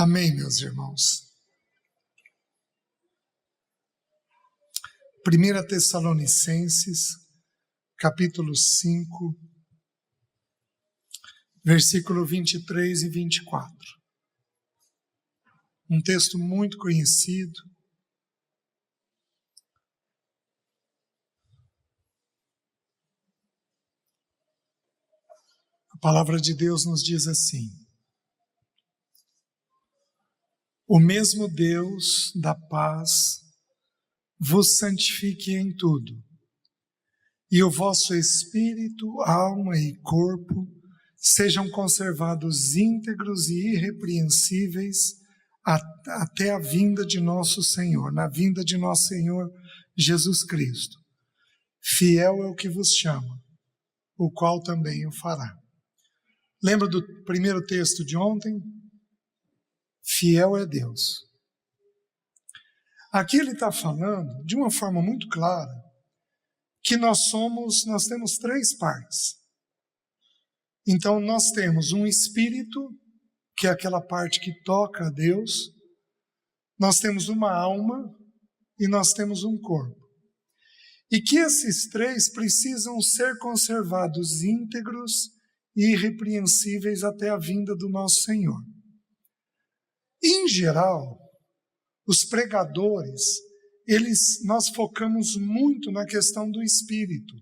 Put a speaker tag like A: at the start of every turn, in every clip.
A: Amém, meus irmãos. 1 Tessalonicenses, capítulo 5, versículo 23 e 24. Um texto muito conhecido. A palavra de Deus nos diz assim: o mesmo Deus da paz vos santifique em tudo, e o vosso espírito, alma e corpo sejam conservados íntegros e irrepreensíveis até a vinda de nosso Senhor, na vinda de nosso Senhor Jesus Cristo. Fiel é o que vos chama, o qual também o fará. Lembra do primeiro texto de ontem? Fiel é Deus. Aqui ele está falando de uma forma muito clara que nós temos três partes. Então nós temos um espírito, que é aquela parte que toca a Deus, nós temos uma alma e nós temos um corpo. E que esses três precisam ser conservados íntegros e irrepreensíveis até a vinda do nosso Senhor. Em geral, os pregadores, nós focamos muito na questão do espírito.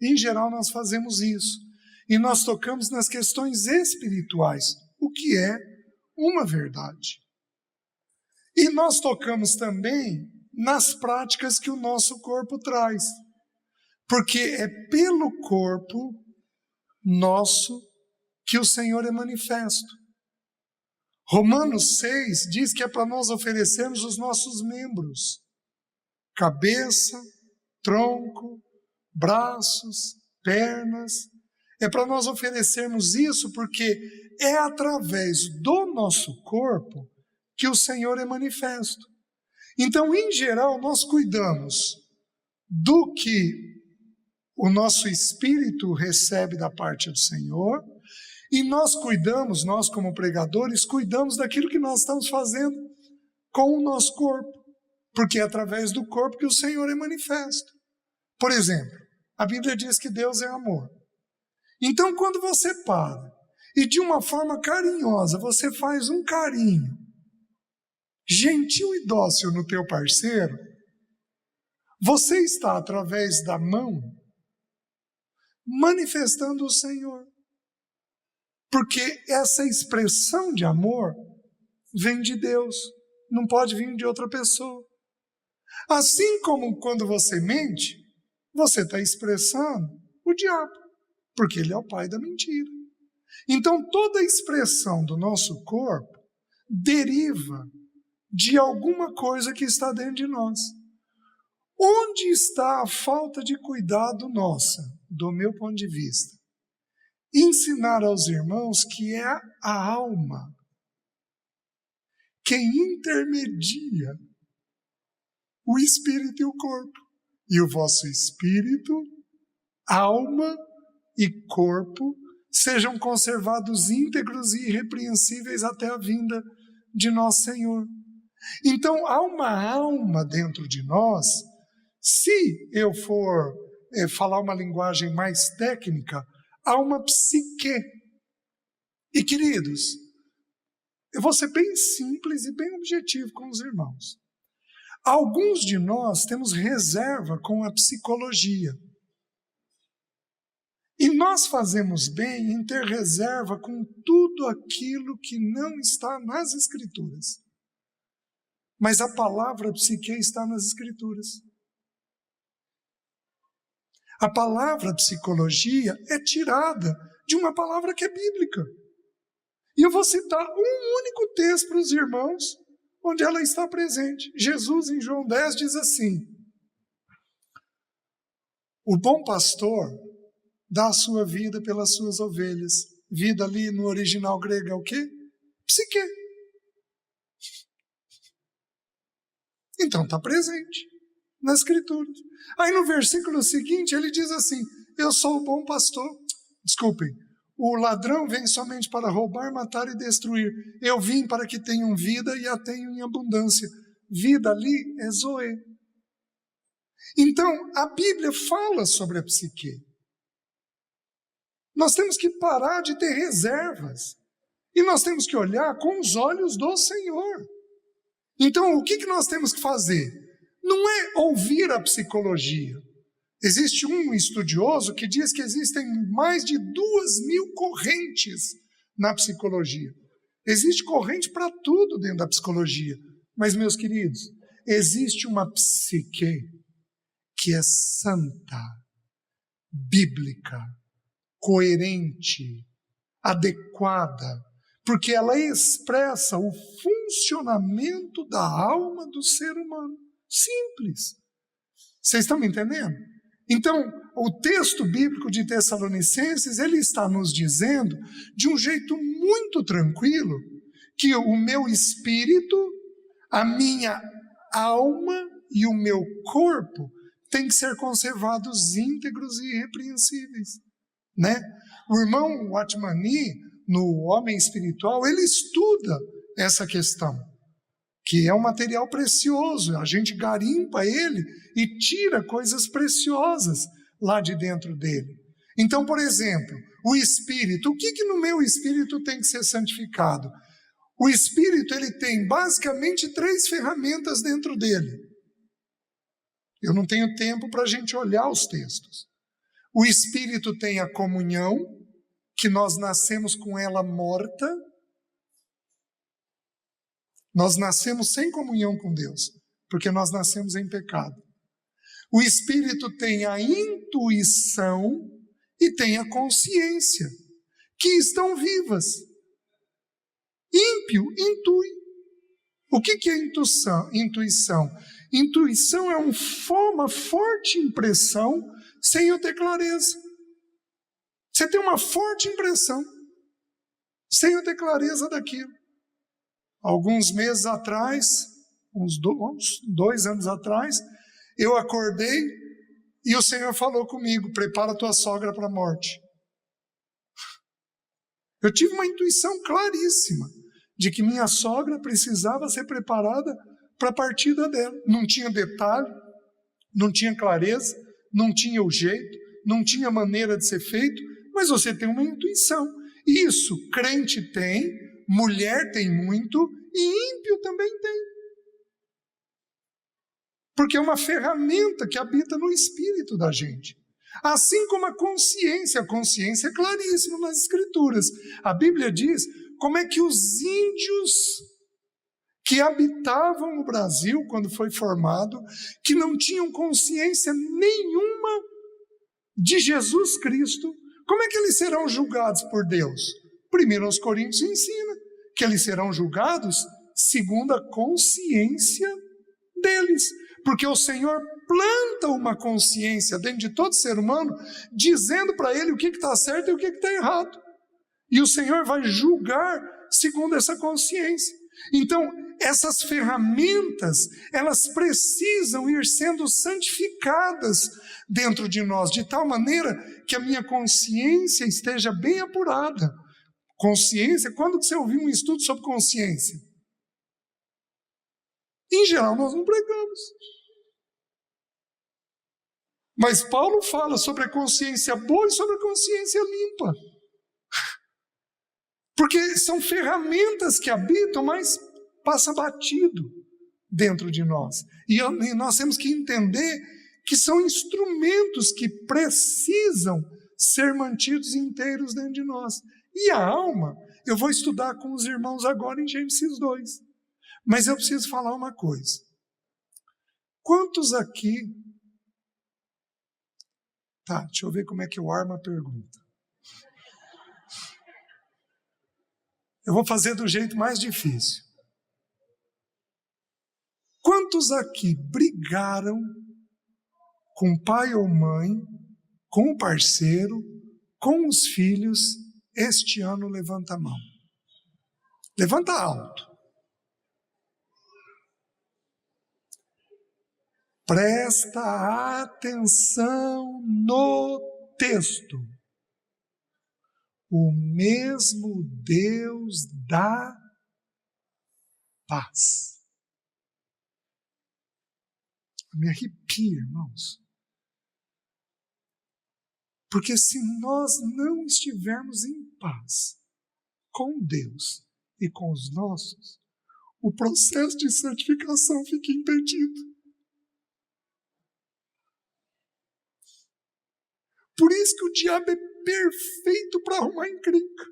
A: Em geral, nós fazemos isso. E nós tocamos nas questões espirituais, o que é uma verdade. E nós tocamos também nas práticas que o nosso corpo traz. Porque é pelo corpo nosso que o Senhor é manifesto. Romanos 6 diz que é para nós oferecermos os nossos membros, cabeça, tronco, braços, pernas. É para nós oferecermos isso porque é através do nosso corpo que o Senhor é manifesto. Então, em geral, nós cuidamos do que o nosso espírito recebe da parte do Senhor. E nós como pregadores, cuidamos daquilo que nós estamos fazendo com o nosso corpo, porque é através do corpo que o Senhor é manifesto. Por exemplo, a Bíblia diz que Deus é amor. Então, quando você para e de uma forma carinhosa você faz um carinho gentil e dócil no teu parceiro, você está, através da mão, manifestando o Senhor. Porque essa expressão de amor vem de Deus, não pode vir de outra pessoa. Assim como quando você mente, você está expressando o diabo, porque ele é o pai da mentira. Então toda a expressão do nosso corpo deriva de alguma coisa que está dentro de nós. Onde está a falta de cuidado nossa, do meu ponto de vista? Ensinar aos irmãos que é a alma quem intermedia o espírito e o corpo. E o vosso espírito, alma e corpo sejam conservados íntegros e irrepreensíveis até a vinda de nosso Senhor. Então há uma alma dentro de nós. Se eu for falar uma linguagem mais técnica, há uma psique. E queridos, eu vou ser bem simples e bem objetivo com os irmãos. Alguns de nós temos reserva com a psicologia. E nós fazemos bem em ter reserva com tudo aquilo que não está nas Escrituras. Mas a palavra psique está nas Escrituras. A palavra psicologia é tirada de uma palavra que é bíblica. E eu vou citar um único texto para os irmãos, onde ela está presente. Jesus, em João 10, diz assim: o bom pastor dá a sua vida pelas suas ovelhas. Vida ali no original grego é o quê? Psique. Então está presente na Escritura. Aí no versículo seguinte ele diz assim: eu sou o bom pastor. Desculpem, O ladrão vem somente para roubar, matar e destruir. Eu vim para que tenham vida e a tenham em abundância. Vida ali é zoe. Então, a Bíblia fala sobre a psique. Nós temos que parar de ter reservas. E nós temos que olhar com os olhos do Senhor. Então, o que nós temos que fazer? Não é ouvir a psicologia. Existe um estudioso que diz que existem mais de 2.000 correntes na psicologia. Existe corrente para tudo dentro da psicologia. Mas, meus queridos, existe uma psique que é santa, bíblica, coerente, adequada, porque ela expressa o funcionamento da alma do ser humano. Simples. Vocês estão me entendendo? Então, o texto bíblico de Tessalonicenses, ele está nos dizendo, de um jeito muito tranquilo, que o meu espírito, a minha alma e o meu corpo têm que ser conservados íntegros e irrepreensíveis, né? O irmão Watmani, no Homem Espiritual, ele estuda essa questão, que é um material precioso. A gente garimpa ele e tira coisas preciosas lá de dentro dele. Então, por exemplo, o espírito, o que no meu espírito tem que ser santificado? O espírito, ele tem basicamente 3 ferramentas dentro dele. Eu não tenho tempo para a gente olhar os textos. O espírito tem a comunhão, que nós nascemos com ela morta. Nós nascemos sem comunhão com Deus, porque nós nascemos em pecado. O espírito tem a intuição e tem a consciência, que estão vivas. Ímpio intui. O que é intuição? Intuição é uma forte impressão sem eu ter clareza. Você tem uma forte impressão sem eu ter clareza daquilo. Alguns meses atrás, uns 2 anos atrás, eu acordei e o Senhor falou comigo: prepara a tua sogra para a morte. Eu tive uma intuição claríssima de que minha sogra precisava ser preparada para a partida dela. Não tinha detalhe, não tinha clareza, não tinha o jeito, não tinha maneira de ser feito, mas você tem uma intuição. Isso crente tem, mulher tem muito e ímpio também tem. Porque é uma ferramenta que habita no espírito da gente. Assim como a consciência é claríssima nas Escrituras. A Bíblia diz como é que os índios que habitavam o Brasil quando foi formado, que não tinham consciência nenhuma de Jesus Cristo, como é que eles serão julgados por Deus? 1 Coríntios ensina que eles serão julgados segundo a consciência deles, porque o Senhor planta uma consciência dentro de todo ser humano, dizendo para ele o que está certo e o que está errado, e o Senhor vai julgar segundo essa consciência. Então, essas ferramentas, elas precisam ir sendo santificadas dentro de nós, de tal maneira que a minha consciência esteja bem apurada. Consciência, quando que você ouviu um estudo sobre consciência? Em geral, nós não pregamos. Mas Paulo fala sobre a consciência boa e sobre a consciência limpa. Porque são ferramentas que habitam, mas passa batido dentro de nós. E nós temos que entender que são instrumentos que precisam ser mantidos inteiros dentro de nós. E a alma, eu vou estudar com os irmãos agora em Gênesis 2. Mas eu preciso falar uma coisa. Quantos aqui... Tá, deixa eu ver como é que eu armo a pergunta. Eu vou fazer do jeito mais difícil. Quantos aqui brigaram com pai ou mãe, com o parceiro, com os filhos, este ano? Levanta a mão. Levanta alto. Presta atenção no texto. o mesmo Deus da paz. Me arrepia, irmãos. Porque se nós não estivermos em paz com Deus e com os nossos, o processo de santificação fica impedido. Por isso que o diabo é perfeito para arrumar encrenca.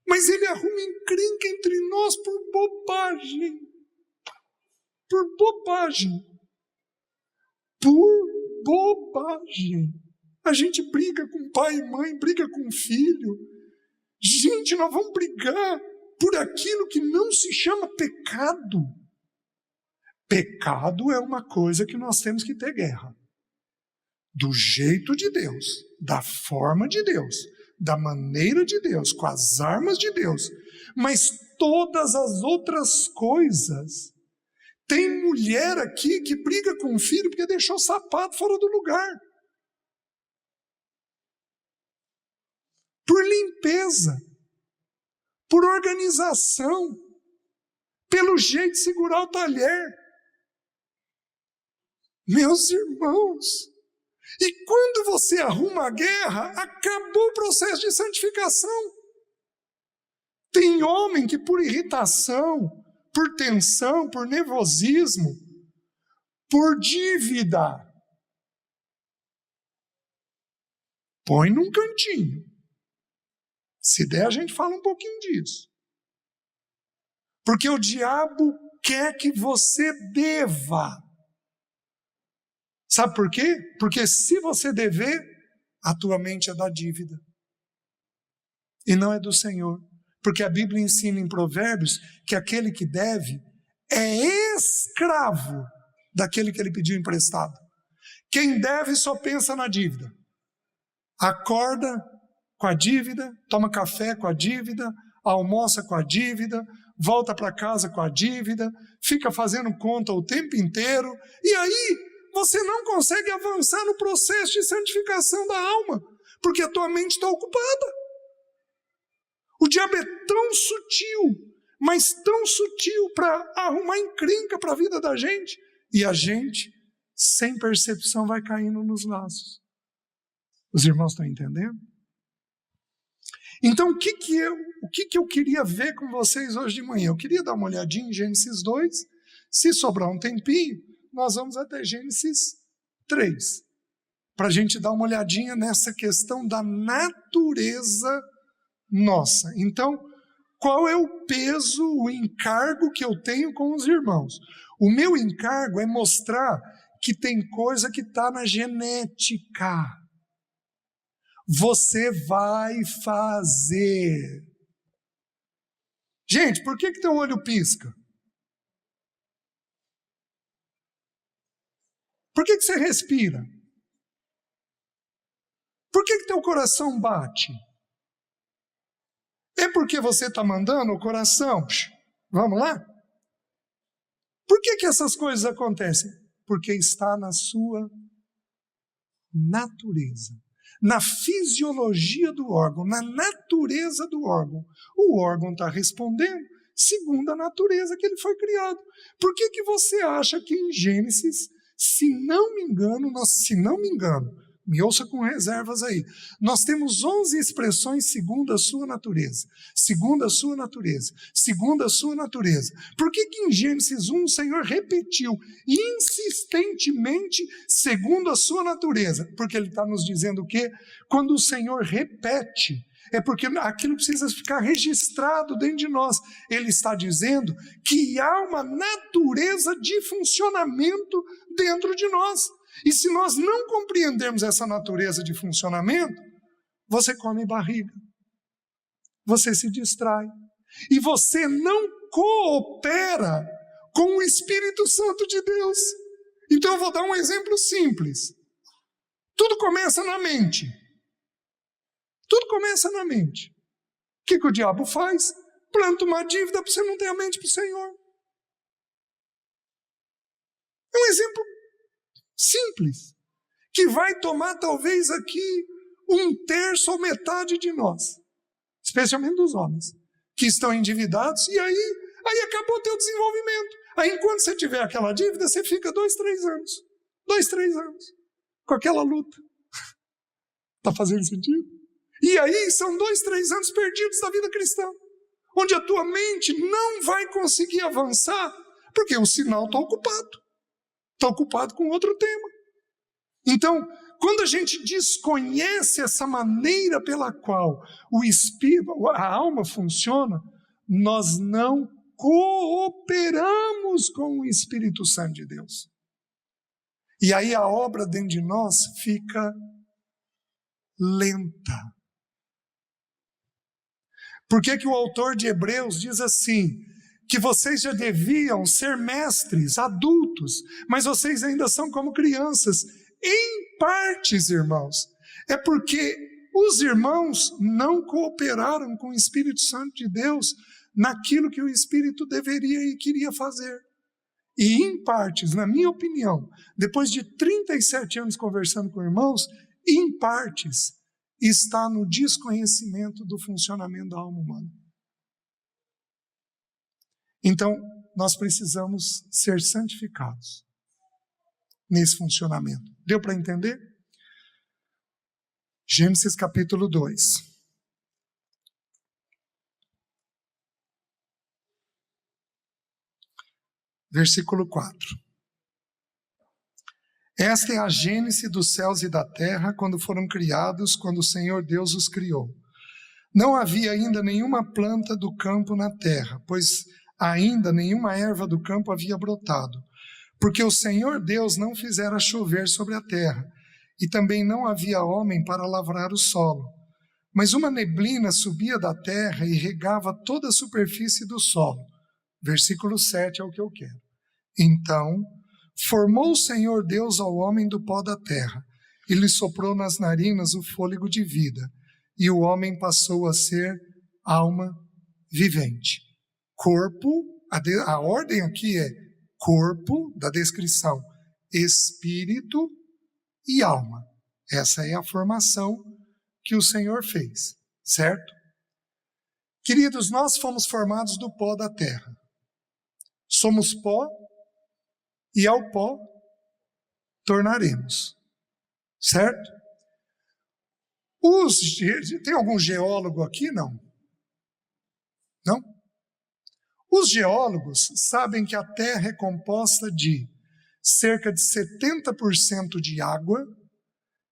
A: Mas ele arruma encrenca entre nós por bobagem. Por bobagem. Por bobagem. A gente briga com pai e mãe, briga com filho. Gente, nós vamos brigar por aquilo que não se chama pecado. Pecado é uma coisa que nós temos que ter guerra. Do jeito de Deus, da forma de Deus, da maneira de Deus, com as armas de Deus. Mas todas as outras coisas... Tem mulher aqui que briga com o filho porque deixou o sapato fora do lugar. Por limpeza, por organização, pelo jeito de segurar o talher. Meus irmãos, e quando você arruma a guerra, acabou o processo de santificação. Tem homem que por irritação, por tensão, por nervosismo, por dívida, põe num cantinho. Se der, a gente fala um pouquinho disso. Porque o diabo quer que você deva. Sabe por quê? Porque se você dever, a tua mente é da dívida. E não é do Senhor. Porque a Bíblia ensina em Provérbios que aquele que deve é escravo daquele que ele pediu emprestado. Quem deve só pensa na dívida. Acorda com a dívida, toma café com a dívida, almoça com a dívida, volta para casa com a dívida, fica fazendo conta o tempo inteiro, e aí você não consegue avançar no processo de santificação da alma, porque a tua mente está ocupada. O diabo é tão sutil, mas tão sutil para arrumar encrenca para a vida da gente. E a gente, sem percepção, vai caindo nos laços. Os irmãos estão entendendo? Então, o que eu queria ver com vocês hoje de manhã? Eu queria dar uma olhadinha em Gênesis 2. Se sobrar um tempinho, nós vamos até Gênesis 3. Para a gente dar uma olhadinha nessa questão da natureza nossa. Então, qual é o peso, o encargo que eu tenho com os irmãos? O meu encargo é mostrar que tem coisa que está na genética. Você vai fazer. Gente, por que teu olho pisca? Por que você respira? Por que teu coração bate? É porque você está mandando o coração? Vamos lá? Por que essas coisas acontecem? Porque está na sua natureza, na fisiologia do órgão, na natureza do órgão. O órgão está respondendo segundo a natureza que ele foi criado. Por que você acha que em Gênesis, se não me engano, me ouça com reservas aí, nós temos 11 expressões segundo a sua natureza, segundo a sua natureza, segundo a sua natureza. Por que em Gênesis 1 o Senhor repetiu insistentemente segundo a sua natureza? Porque Ele está nos dizendo o quê? Quando o Senhor repete, é porque aquilo precisa ficar registrado dentro de nós. Ele está dizendo que há uma natureza de funcionamento dentro de nós. E se nós não compreendermos essa natureza de funcionamento, você come barriga, você se distrai, e você não coopera com o Espírito Santo de Deus. Então eu vou dar um exemplo simples. Tudo começa na mente. Tudo começa na mente. O que o diabo faz? Planta uma dívida para você não ter a mente para o Senhor. É um exemplo simples, que vai tomar talvez aqui 1/3 ou metade de nós, especialmente dos homens, que estão endividados, e aí acabou o teu desenvolvimento. Aí, enquanto você tiver aquela dívida, você fica 2, 3 anos. 2, 3 anos. Com aquela luta. Está fazendo sentido? E aí, são 2, 3 anos perdidos da vida cristã. Onde a tua mente não vai conseguir avançar, porque o sinal está ocupado. Está ocupado com outro tema. Então, quando a gente desconhece essa maneira pela qual o espírito, a alma funciona, nós não cooperamos com o Espírito Santo de Deus. E aí a obra dentro de nós fica lenta. Por que o autor de Hebreus diz assim, que vocês já deviam ser mestres, adultos, mas vocês ainda são como crianças, em partes, irmãos. É porque os irmãos não cooperaram com o Espírito Santo de Deus naquilo que o Espírito deveria e queria fazer. E em partes, na minha opinião, depois de 37 anos conversando com irmãos, em partes está no desconhecimento do funcionamento da alma humana. Então, nós precisamos ser santificados nesse funcionamento. Deu para entender? Gênesis capítulo 2. Versículo 4. Esta é a gênese dos céus e da terra, quando foram criados, quando o Senhor Deus os criou. Não havia ainda nenhuma planta do campo na terra, pois ainda nenhuma erva do campo havia brotado, porque o Senhor Deus não fizera chover sobre a terra, e também não havia homem para lavrar o solo. Mas uma neblina subia da terra e regava toda a superfície do solo. Versículo 7 é o que eu quero. Então, formou o Senhor Deus ao homem do pó da terra, e lhe soprou nas narinas o fôlego de vida, e o homem passou a ser alma vivente. Corpo, a ordem aqui é corpo, da descrição, espírito e alma. Essa é a formação que o Senhor fez, certo? Queridos, nós fomos formados do pó da terra. Somos pó e ao pó tornaremos, certo? Tem algum geólogo aqui? Não? Não? Os geólogos sabem que a terra é composta de cerca de 70% de água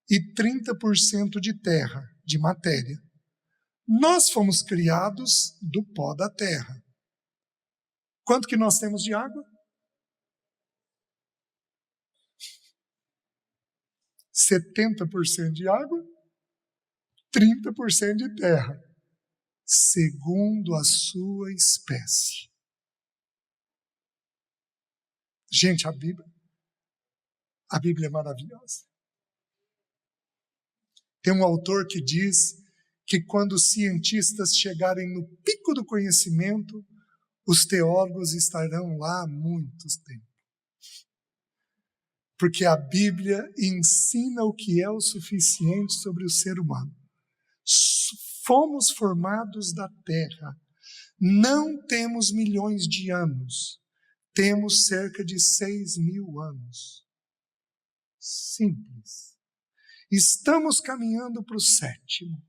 A: e 30% de terra, de matéria. Nós fomos criados do pó da terra. Quanto que nós temos de água? 70% de água, 30% de terra, segundo a sua espécie. Gente, a Bíblia é maravilhosa. Tem um autor que diz que quando os cientistas chegarem no pico do conhecimento, os teólogos estarão lá há muito tempo. Porque a Bíblia ensina o que é o suficiente sobre o ser humano. Fomos formados da terra. Não temos milhões de anos. Temos cerca de 6.000 anos. Simples. Estamos caminhando para o 7º,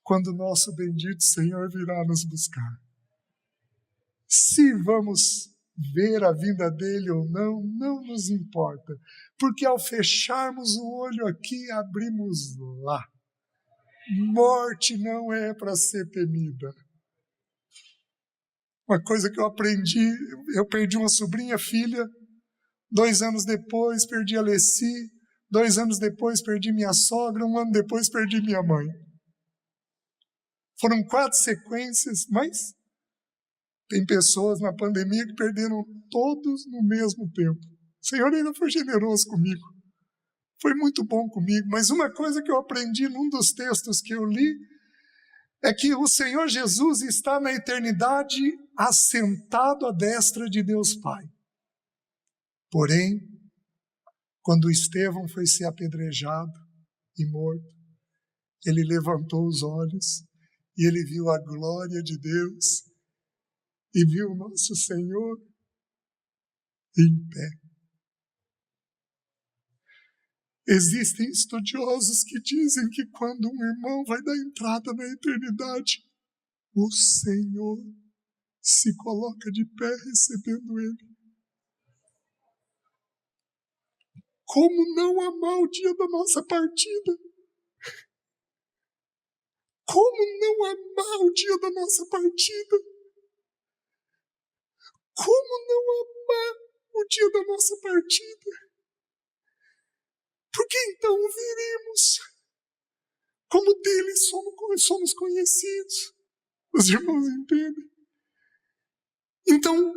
A: quando o nosso bendito Senhor virá nos buscar. Se vamos ver a vinda dele ou não, não nos importa, porque ao fecharmos o olho aqui, abrimos lá. Morte não é para ser temida. Uma coisa que eu aprendi, eu perdi uma sobrinha, filha, 2 anos depois perdi a Leci, 2 anos depois perdi minha sogra, 1 ano depois perdi minha mãe. Foram 4 sequências, mas tem pessoas na pandemia que perderam todos no mesmo tempo. O Senhor ainda foi generoso comigo. Foi muito bom comigo. Mas uma coisa que eu aprendi num dos textos que eu li é que o Senhor Jesus está na eternidade assentado à destra de Deus Pai. Porém, quando Estevão foi ser apedrejado e morto, ele levantou os olhos e ele viu a glória de Deus e viu o nosso Senhor em pé. Existem estudiosos que dizem que quando um irmão vai dar entrada na eternidade, o Senhor se coloca de pé recebendo ele. Como não amar o dia da nossa partida? Como não amar o dia da nossa partida? Como não amar o dia da nossa partida? Porque então veremos como dele somos conhecidos. Os irmãos entendem? Então,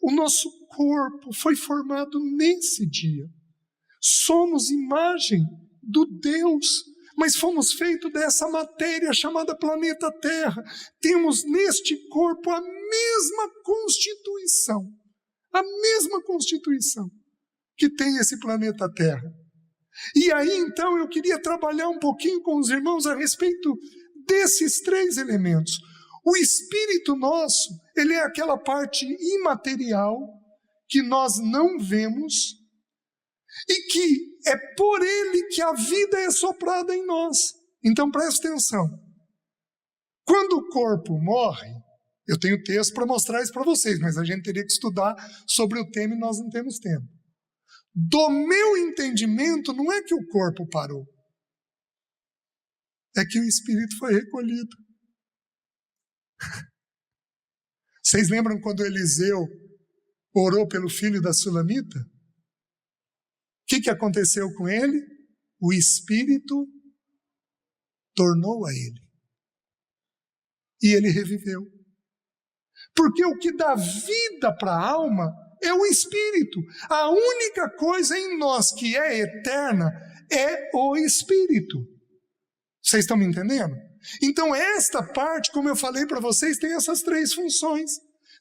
A: o nosso corpo foi formado nesse dia. Somos imagem do Deus, mas fomos feitos dessa matéria chamada planeta Terra. Temos neste corpo a mesma constituição que tem esse planeta Terra. E aí, então, eu queria trabalhar um pouquinho com os irmãos a respeito desses três elementos. O espírito nosso, ele é aquela parte imaterial que nós não vemos e que é por ele que a vida é soprada em nós. Então, presta atenção. Quando o corpo morre, eu tenho texto para mostrar isso para vocês, mas a gente teria que estudar sobre o tema e nós não temos tempo. Do meu entendimento, não é que o corpo parou, é que o espírito foi recolhido. Vocês lembram quando Eliseu orou pelo filho da Sulamita? O que aconteceu com ele? O espírito tornou a ele. E ele reviveu. Porque o que dá vida para a alma é o espírito. A única coisa em nós que é eterna é o espírito. Vocês estão me entendendo? Então esta parte, como eu falei para vocês, tem essas três funções.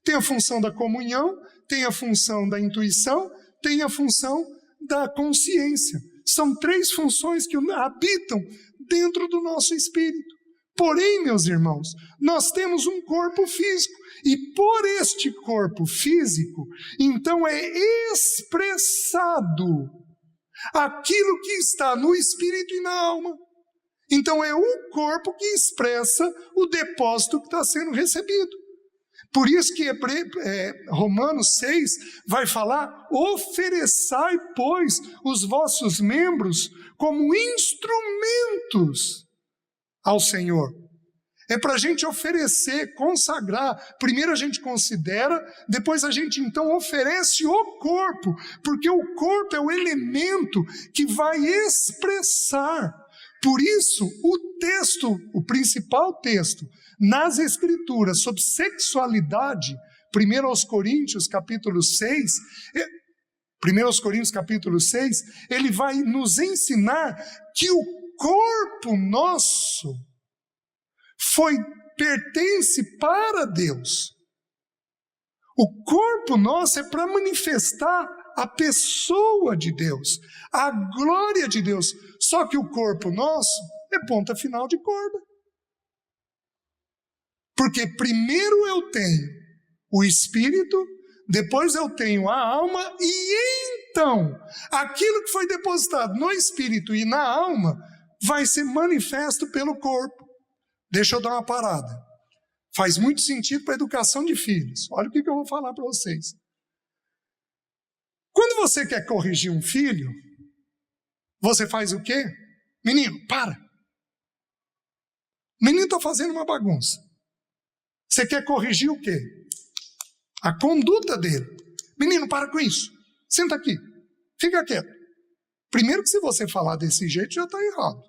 A: Tem a função da comunhão, tem a função da intuição, tem a função da consciência. São três funções que habitam dentro do nosso espírito. Porém, meus irmãos, nós temos um corpo físico. E por este corpo físico, então é expressado aquilo que está no espírito e na alma. Então é o corpo que expressa o depósito que está sendo recebido. Por isso que Romanos 6 vai falar: ofereçai, pois, os vossos membros como instrumentos ao Senhor. É para a gente oferecer, consagrar. Primeiro a gente considera, depois a gente então oferece o corpo, porque o corpo é o elemento que vai expressar. Por isso, o principal texto nas Escrituras sobre sexualidade, 1 Coríntios capítulo 6, ele vai nos ensinar que o corpo nosso pertence para Deus. O corpo nosso é para manifestar a pessoa de Deus, a glória de Deus. Só que o corpo nosso é ponta final de corda. Porque primeiro eu tenho o espírito, depois eu tenho a alma, e então aquilo que foi depositado no espírito e na alma vai ser manifesto pelo corpo. Deixa eu dar uma parada. Faz muito sentido para a educação de filhos. Olha o que eu vou falar para vocês. Quando você quer corrigir um filho, você faz o quê? Menino, para. O menino está fazendo uma bagunça. Você quer corrigir o quê? A conduta dele. Menino, para com isso. Senta aqui. Fica quieto. Primeiro que se você falar desse jeito, já está errado.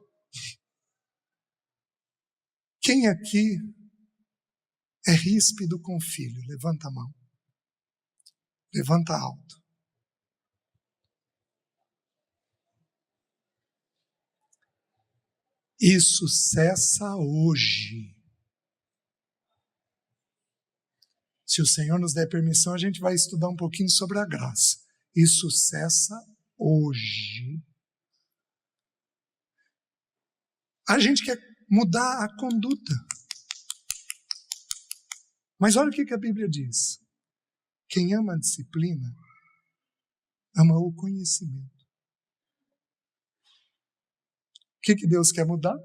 A: Quem aqui é ríspido com o filho? Levanta a mão. Levanta alto. Isso cessa hoje. Se o Senhor nos der permissão, a gente vai estudar um pouquinho sobre a graça. Isso cessa hoje. A gente quer mudar a conduta. Mas olha o que a Bíblia diz. Quem ama a disciplina, ama o conhecimento. O que Deus quer mudar?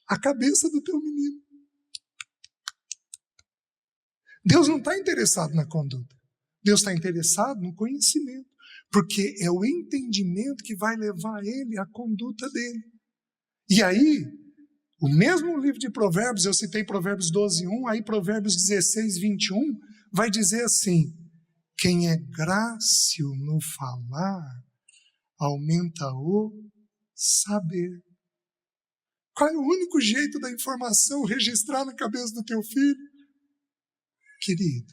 A: A cabeça do teu menino. Deus não está interessado na conduta. Deus está interessado no conhecimento. Porque é o entendimento que vai levar ele à conduta dele. E aí, o mesmo livro de Provérbios, eu citei Provérbios 12:1, aí Provérbios 16:21, vai dizer assim: quem é grácil no falar, aumenta o saber. Qual é o único jeito da informação registrar na cabeça do teu filho? Querido,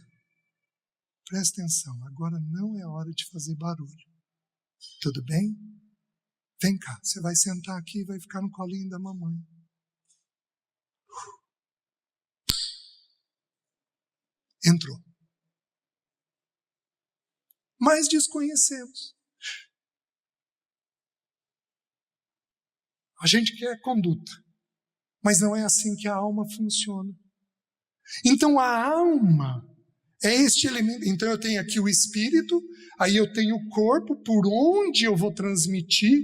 A: presta atenção, agora não é hora de fazer barulho. Tudo bem? Vem cá, você vai sentar aqui e vai ficar no colinho da mamãe. Entrou. Mas desconhecemos. A gente quer conduta, mas não é assim que a alma funciona. Então a alma é este elemento. Então eu tenho aqui o espírito, aí eu tenho o corpo, por onde eu vou transmitir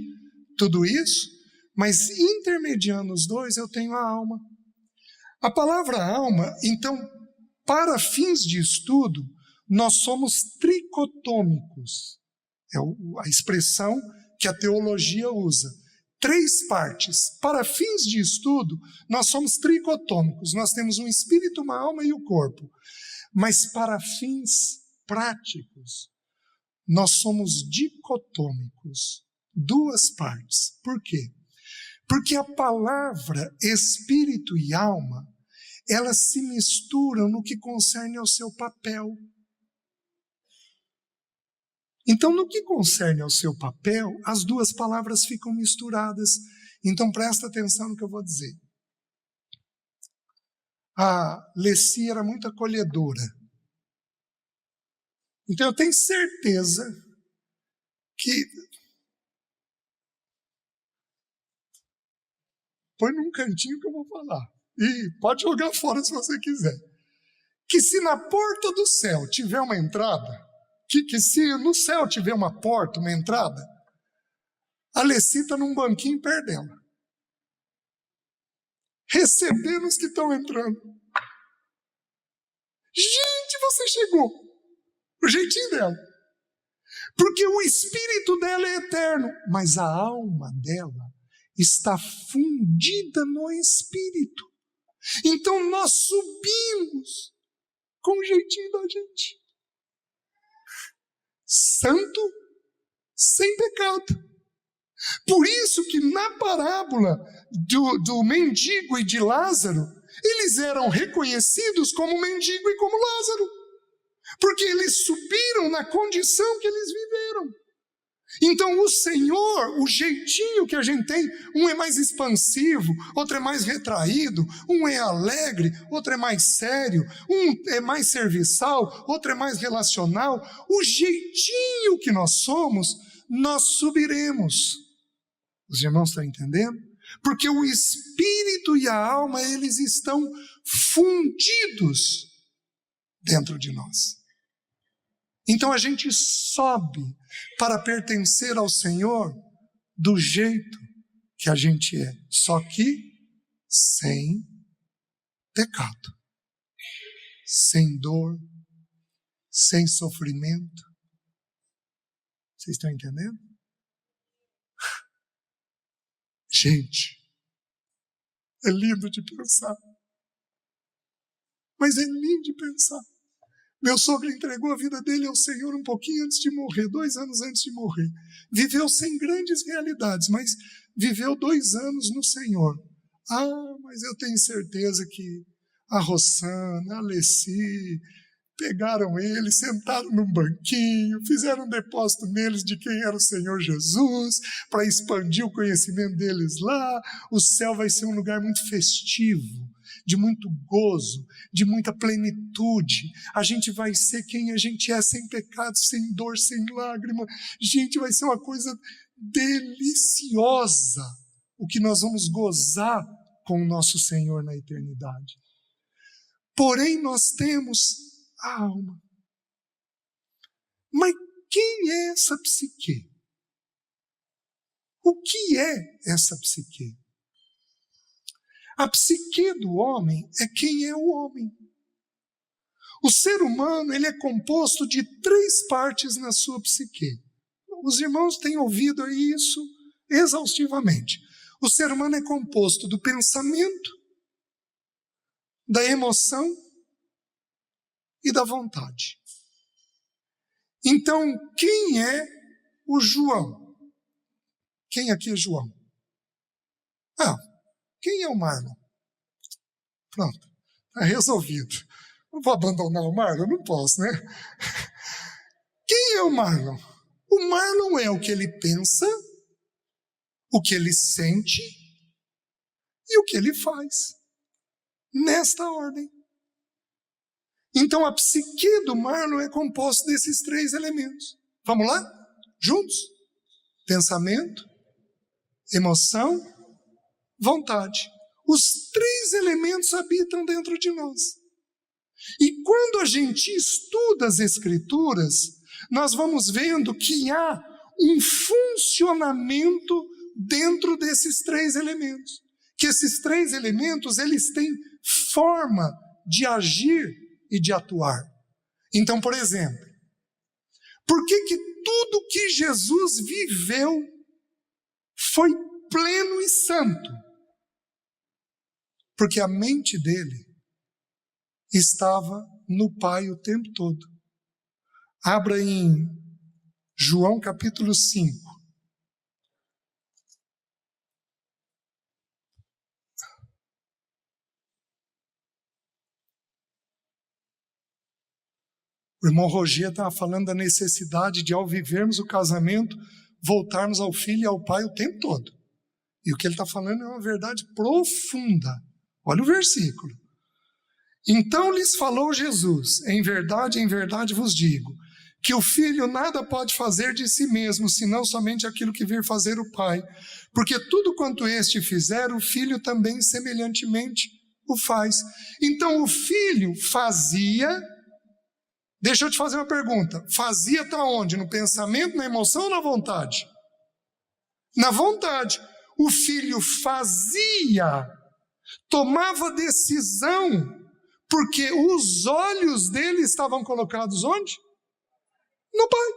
A: tudo isso, mas intermediando os dois eu tenho a alma. A palavra alma, então, para fins de estudo, nós somos tricotômicos. É a expressão que a teologia usa. 3 partes. Para fins de estudo, nós somos tricotômicos. Nós temos um espírito, uma alma e o corpo. Mas para fins práticos, nós somos dicotômicos. 2 partes. Por quê? Porque a palavra espírito e alma, elas se misturam no que concerne ao seu papel. Então, no que concerne ao seu papel, as 2 palavras ficam misturadas. Então, presta atenção no que eu vou dizer. A Leci era muito acolhedora. Então, eu tenho certeza que... Põe num cantinho que eu vou falar. E pode jogar fora se você quiser. Que se na porta do céu tiver uma entrada, que se no céu tiver uma porta, uma entrada, a Leci está num banquinho perto dela, recebendo os que estão entrando. Gente, você chegou. O jeitinho dela. Porque o espírito dela é eterno, mas a alma dela está fundida no espírito. Então nós subimos com o jeitinho da gente. Santo, sem pecado. Por isso que na parábola do mendigo e de Lázaro, eles eram reconhecidos como mendigo e como Lázaro. Porque eles subiram na condição que eles viveram. Então o Senhor, o jeitinho que a gente tem, um é mais expansivo, outro é mais retraído, um é alegre, outro é mais sério, um é mais serviçal, outro é mais relacional. O jeitinho que nós somos, nós subiremos. Os irmãos estão entendendo? Porque o espírito e a alma, eles estão fundidos dentro de nós. Então a gente sobe para pertencer ao Senhor do jeito que a gente é, só que sem pecado, sem dor, sem sofrimento. Vocês estão entendendo? Gente, é lindo de pensar, mas é lindo de pensar. Meu sogro entregou a vida dele ao Senhor um pouquinho antes de morrer, 2 anos antes de morrer. Viveu sem grandes realidades, mas viveu 2 anos no Senhor. Mas eu tenho certeza que a Rosana, a Leci, pegaram ele, sentaram num banquinho, fizeram um depósito neles de quem era o Senhor Jesus, para expandir o conhecimento deles lá. O céu vai ser um lugar muito festivo, de muito gozo, de muita plenitude. A gente vai ser quem a gente é, sem pecado, sem dor, sem lágrima. Gente, vai ser uma coisa deliciosa. o que nós vamos gozar com o nosso Senhor na eternidade. Porém, nós temos a alma. Mas quem é essa psique? O que é essa psique? A psique do homem é quem é o homem. O ser humano, ele é composto de 3 partes na sua psique. Os irmãos têm ouvido isso exaustivamente. O ser humano é composto do pensamento, da emoção e da vontade. Então, quem é o João? Quem aqui é João? Quem é o Marlon? Pronto, está resolvido. Não vou abandonar o Marlon? Não posso, né? Quem é o Marlon? O Marlon é o que ele pensa, o que ele sente e o que ele faz. Nesta ordem. Então a psique do Marlon é composta desses 3 elementos. Vamos lá? Juntos? Pensamento, emoção, vontade. Os 3 elementos habitam dentro de nós. E quando a gente estuda as Escrituras, nós vamos vendo que há um funcionamento dentro desses 3 elementos. Que esses 3 elementos, eles têm forma de agir e de atuar. Então, por exemplo, por que tudo que Jesus viveu foi pleno e santo? Porque a mente dele estava no Pai o tempo todo. Abra em João capítulo 5. O irmão Roger estava falando da necessidade de, ao vivermos o casamento, voltarmos ao filho e ao pai o tempo todo. E o que ele está falando é uma verdade profunda. Olha o versículo. Então lhes falou Jesus, em verdade vos digo, que o filho nada pode fazer de si mesmo, senão somente aquilo que vir fazer o pai. Porque tudo quanto este fizer, o filho também semelhantemente o faz. Então o filho fazia... Deixa eu te fazer uma pergunta. Fazia está onde? No pensamento, na emoção ou na vontade? Na vontade. O filho fazia, tomava decisão, porque os olhos dele estavam colocados onde? No Pai.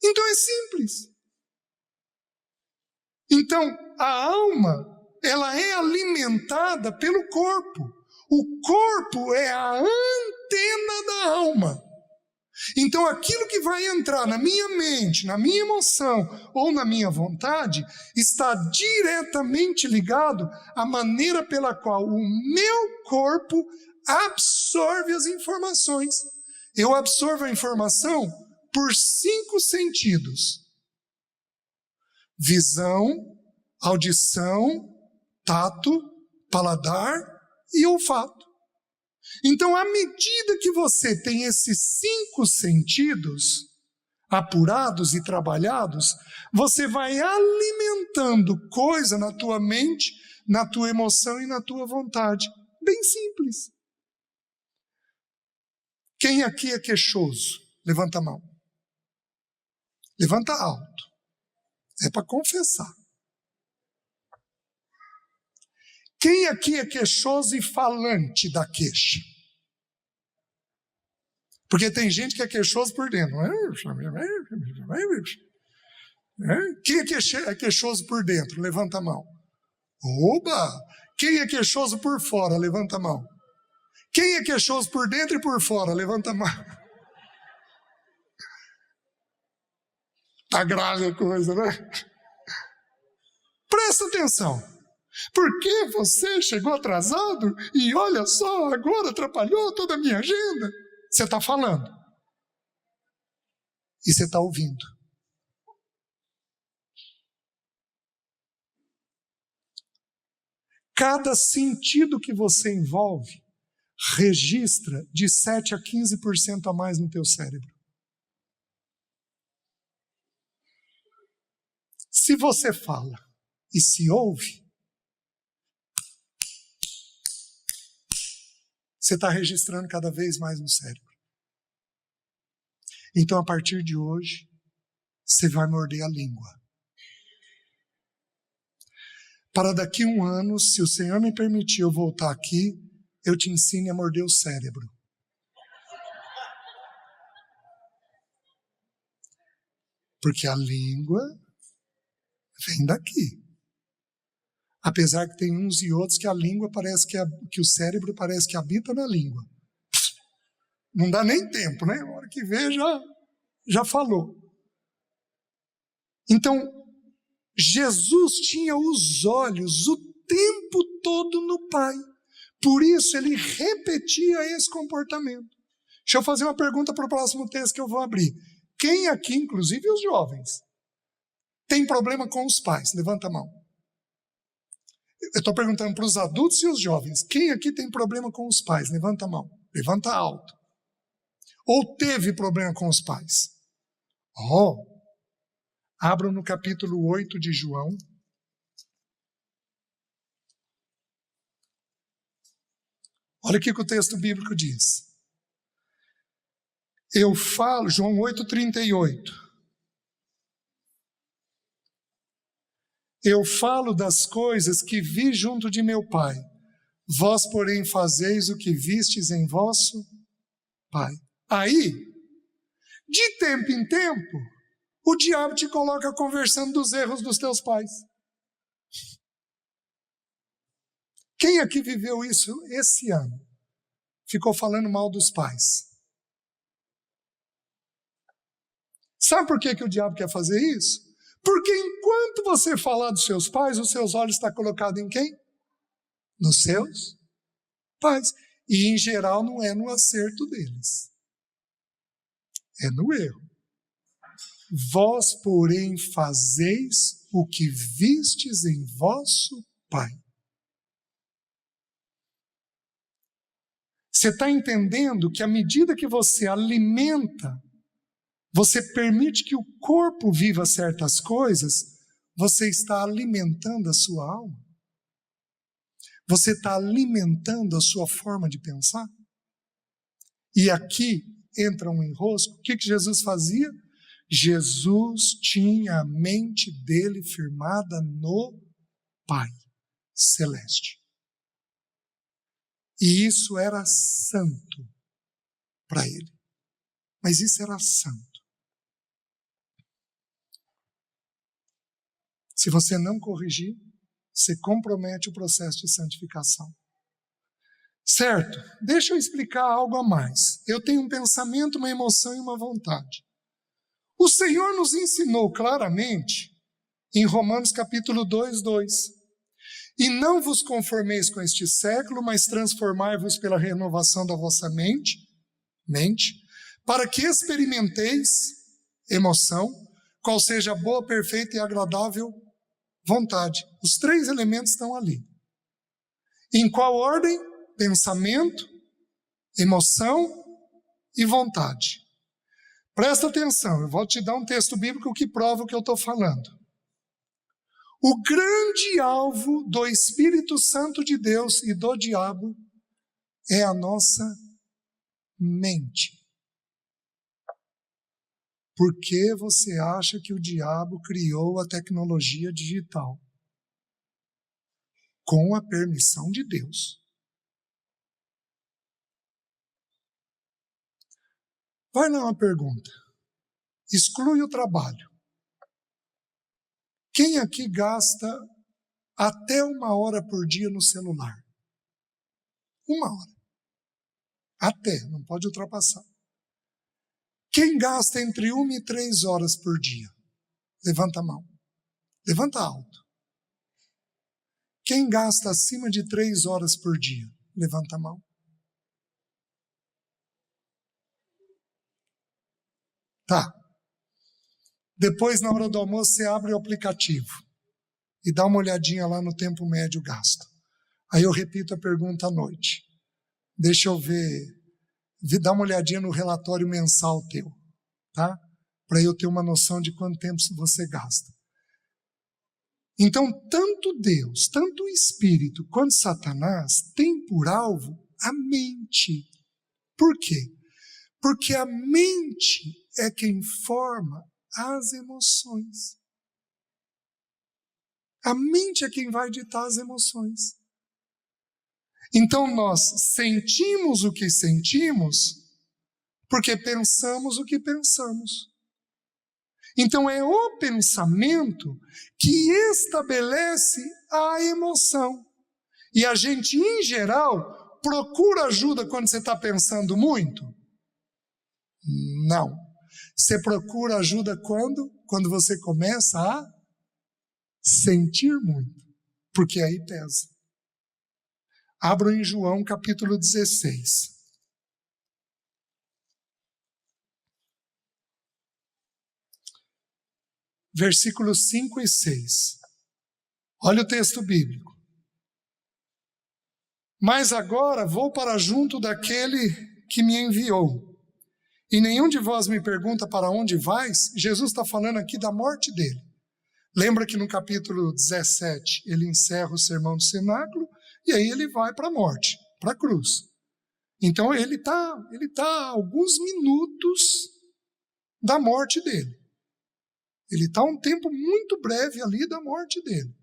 A: Então é simples. Então a alma, ela é alimentada pelo corpo. O corpo é a antena da alma. Então aquilo que vai entrar na minha mente, na minha emoção ou na minha vontade, está diretamente ligado à maneira pela qual o meu corpo absorve as informações. Eu absorvo a informação por 5 sentidos: visão, audição, tato, paladar e olfato. Então, à medida que você tem esses 5 sentidos apurados e trabalhados, você vai alimentando coisa na tua mente, na tua emoção e na tua vontade. Bem simples. Quem aqui é queixoso? Levanta a mão. Levanta alto. É para confessar. Quem aqui é queixoso e falante da queixa? Porque tem gente que é queixoso por dentro. Quem é queixoso por dentro? Levanta a mão. Oba! Quem é queixoso por fora? Levanta a mão. Quem é queixoso por dentro e por fora? Levanta a mão. Tá grave a coisa, né? Presta atenção. Porque você chegou atrasado e olha só, agora atrapalhou toda a minha agenda. Você está falando. E você está ouvindo. Cada sentido que você envolve registra de 7 a 15% a mais no teu cérebro. Se você fala, e se ouve, você está registrando cada vez mais no cérebro. Então, a partir de hoje, você vai morder a língua. Para daqui a 1 ano, se o Senhor me permitir eu voltar aqui, eu te ensino a morder o cérebro. Porque a língua vem daqui. Apesar que tem uns e outros que a língua parece que o cérebro parece que habita na língua. Não dá nem tempo, né? A hora que vê, já falou. Então, Jesus tinha os olhos o tempo todo no Pai. Por isso, ele repetia esse comportamento. Deixa eu fazer uma pergunta para o próximo texto que eu vou abrir. Quem aqui, inclusive os jovens, tem problema com os pais? Levanta a mão. Eu estou perguntando para os adultos e os jovens. Quem aqui tem problema com os pais? Levanta a mão. Levanta alto. Ou teve problema com os pais? Abram no capítulo 8 de João. Olha o que o texto bíblico diz. Eu falo, João 8,38. Eu falo das coisas que vi junto de meu Pai. Vós, porém, fazeis o que vistes em vosso Pai. Aí, de tempo em tempo, o diabo te coloca conversando dos erros dos teus pais. Quem aqui viveu isso esse ano? Ficou falando mal dos pais. Sabe por que o diabo quer fazer isso? Porque enquanto você falar dos seus pais, os seus olhos estão colocados em quem? Nos seus pais. E, em geral, não é no acerto deles. É no erro. Vós, porém, fazeis o que vistes em vosso Pai. Você está entendendo que à medida que você alimenta, você permite que o corpo viva certas coisas, você está alimentando a sua alma? Você está alimentando a sua forma de pensar? E aqui entra um enrosco. O que Jesus fazia? Jesus tinha a mente dele firmada no Pai Celeste. E isso era santo para ele. Mas isso era santo. Se você não corrigir, você compromete o processo de santificação. Certo? Deixa eu explicar algo a mais. Eu tenho um pensamento, uma emoção e uma vontade. O Senhor nos ensinou claramente em Romanos capítulo 2:2. E não vos conformeis com este século, mas transformai-vos pela renovação da vossa mente, para que experimenteis, emoção, qual seja a boa, perfeita e agradável vontade. Os 3 elementos estão ali. Em qual ordem? Pensamento, emoção e vontade. Presta atenção, eu vou te dar um texto bíblico que prova o que eu estou falando. O grande alvo do Espírito Santo de Deus e do diabo é a nossa mente. Por que você acha que o diabo criou a tecnologia digital? Com a permissão de Deus. Vai lá uma pergunta. Exclui o trabalho. Quem aqui gasta até 1 hora por dia no celular? 1 hora. Até, não pode ultrapassar. Quem gasta entre 1 e 3 horas por dia? Levanta a mão. Levanta alto. Quem gasta acima de 3 horas por dia? Levanta a mão. Tá. Depois, na hora do almoço, você abre o aplicativo e dá uma olhadinha lá no tempo médio gasto. Aí eu repito a pergunta à noite. Deixa eu ver, dá uma olhadinha no relatório mensal teu, tá? Para eu ter uma noção de quanto tempo você gasta. Então, tanto Deus, tanto o Espírito quanto Satanás têm por alvo a mente. Por quê? Porque a mente é quem forma as emoções. A mente é quem vai ditar as emoções. Então nós sentimos o que sentimos porque pensamos o que pensamos. Então é o pensamento que estabelece a emoção. E a gente, em geral, procura ajuda quando você está pensando muito? Não. Você procura ajuda quando? Quando você começa a sentir muito, porque aí pesa. Abram em João capítulo 16. Versículos 5 e 6. Olha o texto bíblico. Mas agora vou para junto daquele que me enviou. E nenhum de vós me pergunta para onde vais? Jesus está falando aqui da morte dele. Lembra que no capítulo 17 ele encerra o sermão do cenáculo e aí ele vai para a morte, para a cruz. Então ele está a alguns minutos da morte dele. Ele está um tempo muito breve ali da morte dele.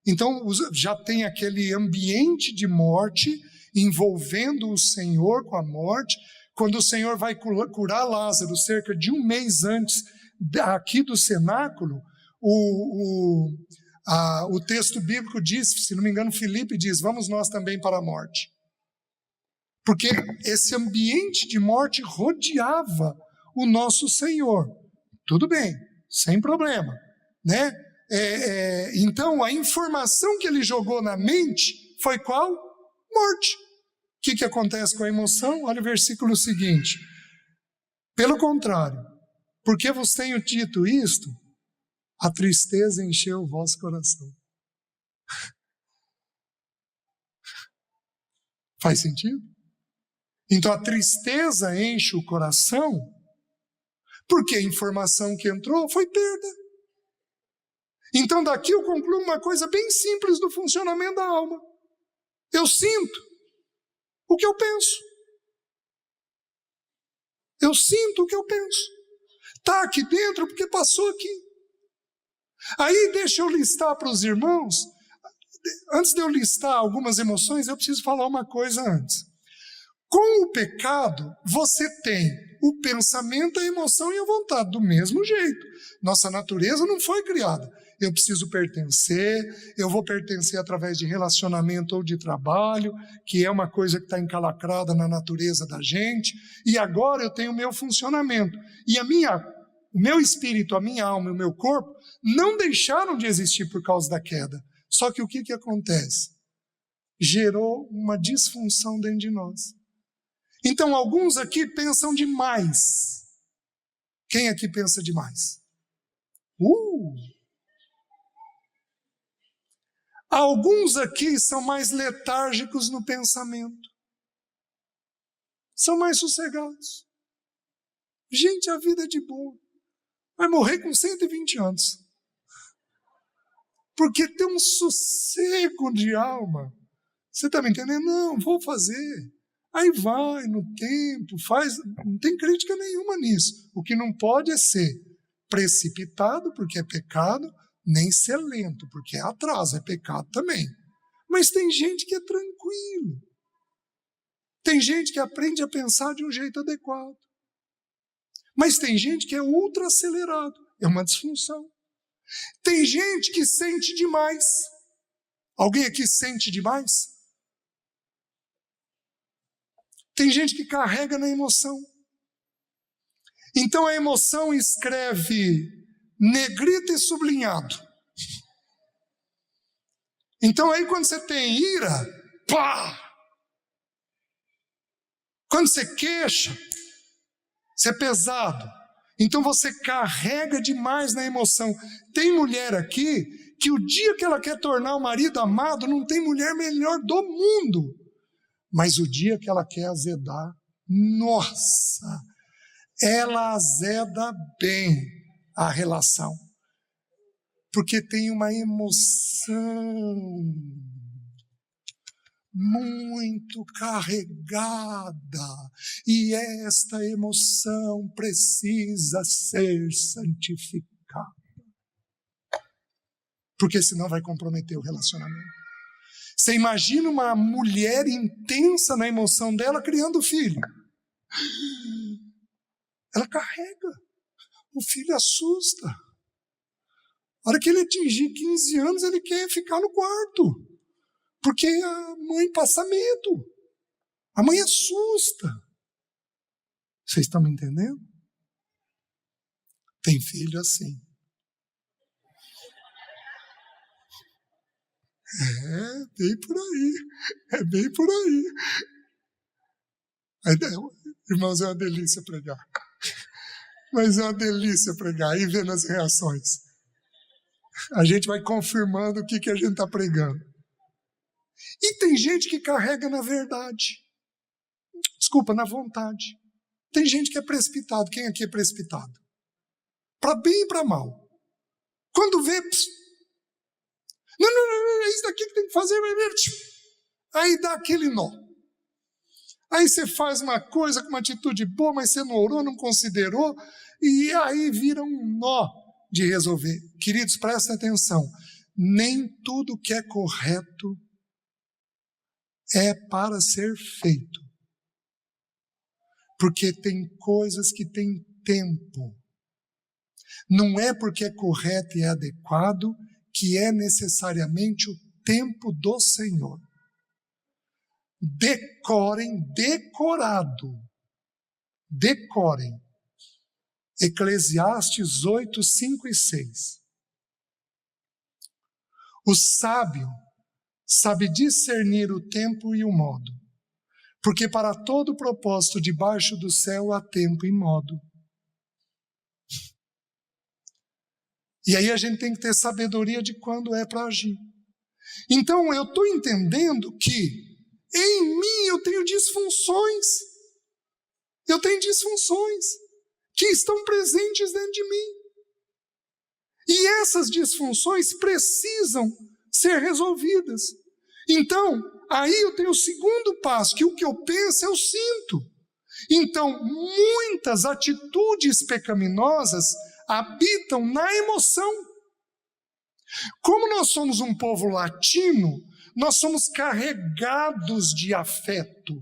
A: Então já tem aquele ambiente de morte envolvendo o Senhor com a morte. Quando o Senhor vai curar Lázaro cerca de um mês antes aqui do cenáculo, o texto bíblico diz, se não me engano, Filipe diz, vamos nós também para a morte. Porque esse ambiente de morte rodeava o nosso Senhor. Tudo bem, sem problema, né? Então, a informação que ele jogou na mente foi qual? Morte. O que acontece com a emoção? Olha o versículo seguinte. Pelo contrário, porque vos tenho dito isto, a tristeza encheu o vosso coração. Faz sentido? Então a tristeza enche o coração porque a informação que entrou foi perda. Então daqui eu concluo uma coisa bem simples do funcionamento da alma. Eu sinto o que eu penso. Eu sinto o que eu penso. Está aqui dentro porque passou aqui. Aí deixa eu listar para os irmãos. Antes de eu listar algumas emoções, eu preciso falar uma coisa antes. Com o pecado, você tem o pensamento, a emoção e a vontade do mesmo jeito. Nossa natureza não foi criada. Eu preciso pertencer, eu vou pertencer através de relacionamento ou de trabalho, que é uma coisa que está encalacrada na natureza da gente, e agora eu tenho o meu funcionamento. E o meu espírito, a minha alma e o meu corpo não deixaram de existir por causa da queda. Só que o que acontece? Gerou uma disfunção dentro de nós. Então, alguns aqui pensam demais. Quem aqui pensa demais? Alguns aqui são mais letárgicos no pensamento. São mais sossegados. Gente, a vida é de boa. Vai morrer com 120 anos. Porque tem um sossego de alma. Você está me entendendo? Não, vou fazer. Aí vai no tempo, faz. Não tem crítica nenhuma nisso. O que não pode é ser precipitado, porque é pecado, nem ser lento, porque é atraso, é pecado também. Mas tem gente que é tranquilo. Tem gente que aprende a pensar de um jeito adequado. Mas tem gente que é ultra acelerado. É uma disfunção. Tem gente que sente demais. Alguém aqui sente demais? Tem gente que carrega na emoção. Então a emoção escreve negrito e sublinhado. Então aí quando você tem ira, pá! Quando você queixa, você é pesado. Então você carrega demais na emoção. Tem mulher aqui que o dia que ela quer tornar o marido amado, não tem mulher melhor do mundo. Mas o dia que ela quer azedar, nossa, ela azeda bem a relação. Porque tem uma emoção muito carregada, e esta emoção precisa ser santificada, porque senão vai comprometer o relacionamento. Você imagina uma mulher intensa na emoção dela criando filho. Ela carrega, o filho assusta. A hora que ele atingir 15 anos, ele quer ficar no quarto, porque a mãe passa medo, a mãe assusta. Vocês estão me entendendo? Tem filho assim. Bem por aí, é bem por aí. Irmãos, é uma delícia pregar. Mas é uma delícia pregar e vendo as reações. A gente vai confirmando o que a gente está pregando. E tem gente que carrega na verdade. Desculpa, na vontade. Tem gente que é precipitado. Quem aqui é precipitado? Para bem e para mal. Quando vê... Não, é isso daqui que tem que fazer. Aí dá aquele nó. Aí você faz uma coisa com uma atitude boa, mas você não orou, não considerou, e aí vira um nó de resolver. Queridos, prestem atenção. Nem tudo que é correto é para ser feito. Porque tem coisas que têm tempo. Não é porque é correto e é adequado que é necessariamente o tempo do Senhor. Decorem. Eclesiastes 8, 5 e 6. O sábio sabe discernir o tempo e o modo, porque para todo propósito debaixo do céu há tempo e modo. E aí a gente tem que ter sabedoria de quando é para agir. Então eu estou entendendo que em mim eu tenho disfunções. Eu tenho disfunções que estão presentes dentro de mim. E essas disfunções precisam ser resolvidas. Então, aí eu tenho o segundo passo, que o que eu penso eu sinto. Então, muitas atitudes pecaminosas habitam na emoção. Como nós somos um povo latino, nós somos carregados de afeto.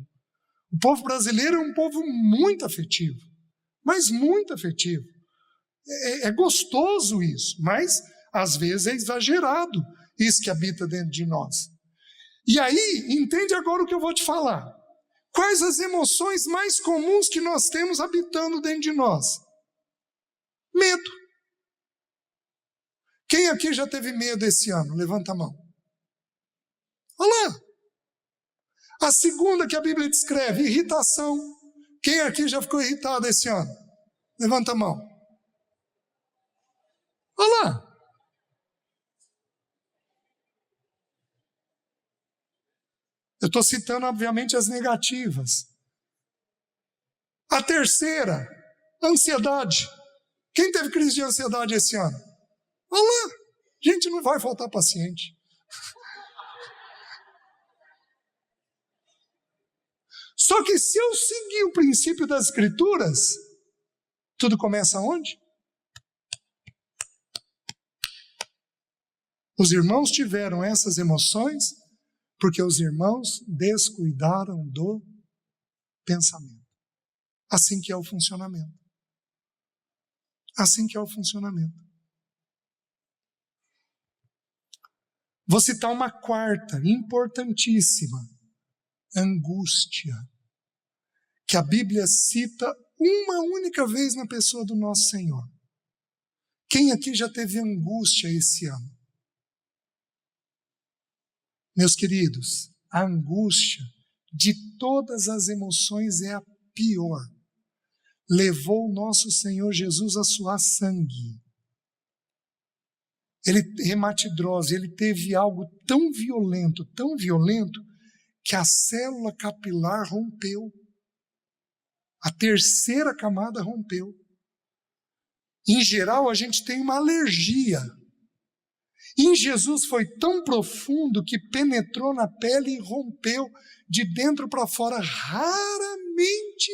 A: O povo brasileiro é um povo muito afetivo, mas muito afetivo. É gostoso isso, mas às vezes é exagerado isso que habita dentro de nós. E aí, entende agora o que eu vou te falar. Quais as emoções mais comuns que nós temos habitando dentro de nós? Medo. Quem aqui já teve medo esse ano? Levanta a mão. Olha lá. A segunda que a Bíblia descreve, irritação. Quem aqui já ficou irritado esse ano? Levanta a mão. Olha lá. Eu estou citando, obviamente, as negativas. A terceira, ansiedade. Quem teve crise de ansiedade esse ano? Olha lá. Gente, não vai faltar paciente. Só que se eu seguir o princípio das Escrituras, tudo começa onde? Os irmãos tiveram essas emoções porque os irmãos descuidaram do pensamento. Assim que é o funcionamento. Assim que é o funcionamento. Vou citar uma quarta, importantíssima. Angústia. Que a Bíblia cita uma única vez na pessoa do nosso Senhor. Quem aqui já teve angústia esse ano? Meus queridos, a angústia de todas as emoções é a pior. Levou o nosso Senhor Jesus a suar sangue. Hematidrose, ele teve algo tão violento, que a célula capilar rompeu. A terceira camada rompeu. Em geral, a gente tem uma alergia Em Jesus foi tão profundo que penetrou na pele e rompeu de dentro para fora. Raramente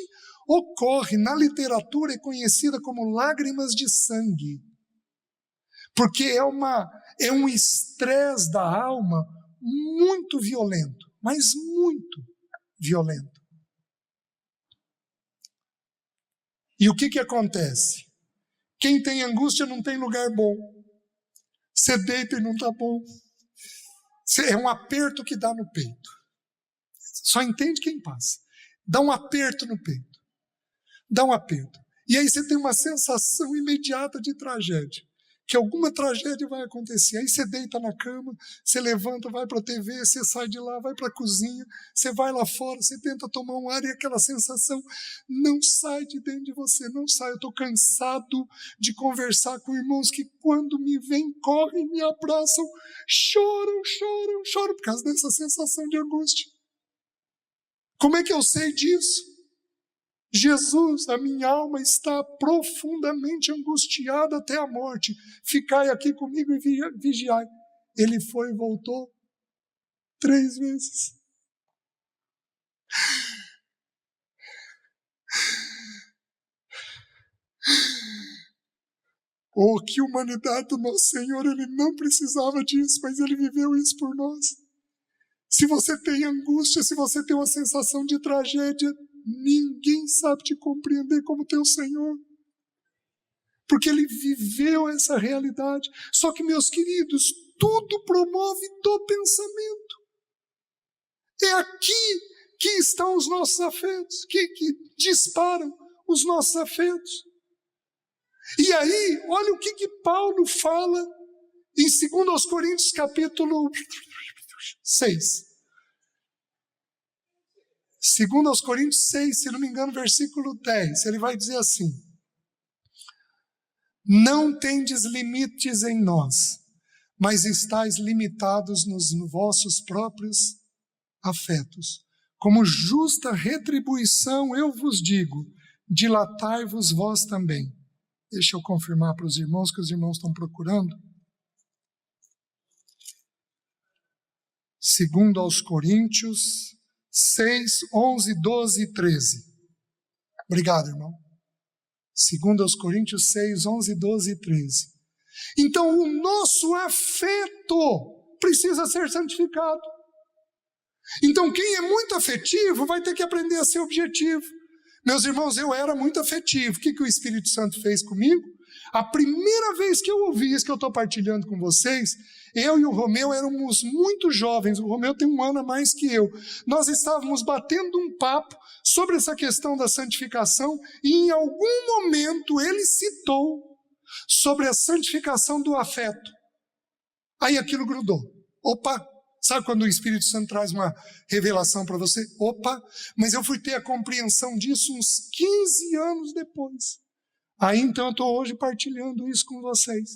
A: ocorre, na literatura é conhecida como lágrimas de sangue, porque é um estresse da alma muito violento, mas muito violento. E o que acontece? Quem tem angústia não tem lugar bom. Você deita e não está bom. É um aperto que dá no peito. Só entende quem passa. Dá um aperto no peito. Dá um aperto. E aí você tem uma sensação imediata de tragédia. Que alguma tragédia vai acontecer. Aí você deita na cama, você levanta, vai para a TV, você sai de lá, vai para a cozinha, você vai lá fora, você tenta tomar um ar e aquela sensação não sai de dentro de você, não sai. Eu estou cansado de conversar com irmãos que quando me veem, correm, me abraçam, choram por causa dessa sensação de angústia. Como é que eu sei disso? Jesus, a minha alma está profundamente angustiada até a morte. Ficai aqui comigo e vigiai. Ele foi e voltou 3 vezes. Oh, que humanidade do nosso Senhor, Ele não precisava disso, mas Ele viveu isso por nós. Se você tem angústia, se você tem uma sensação de tragédia, ninguém sabe te compreender como teu Senhor. Porque Ele viveu essa realidade. Só que, meus queridos, tudo promove do pensamento. É aqui que estão os nossos afetos, que disparam os nossos afetos. E aí, olha o que Paulo fala em 2 Coríntios capítulo 6. 2 Coríntios 6, se não me engano, versículo 10. Ele vai dizer assim: não tendes limites em nós, mas estáis limitados nos vossos próprios afetos. Como justa retribuição, eu vos digo, dilatai-vos vós também. Deixa eu confirmar para os irmãos, que os irmãos estão procurando. 2 Coríntios 6, 11, 12 e 13. Obrigado, irmão. 2 Coríntios 6, 11, 12 e 13. Então, o nosso afeto precisa ser santificado. Então, quem é muito afetivo vai ter que aprender a ser objetivo. Meus irmãos, eu era muito afetivo. O que o Espírito Santo fez comigo? A primeira vez que eu ouvi isso que eu estou partilhando com vocês, eu e o Romeu éramos muito jovens. O Romeu tem 1 ano a mais que eu. Nós estávamos batendo um papo sobre essa questão da santificação e em algum momento ele citou sobre a santificação do afeto. Aí aquilo grudou. Opa! Sabe quando o Espírito Santo traz uma revelação para você? Opa! Mas eu fui ter a compreensão disso uns 15 anos depois. Aí então eu estou hoje partilhando isso com vocês.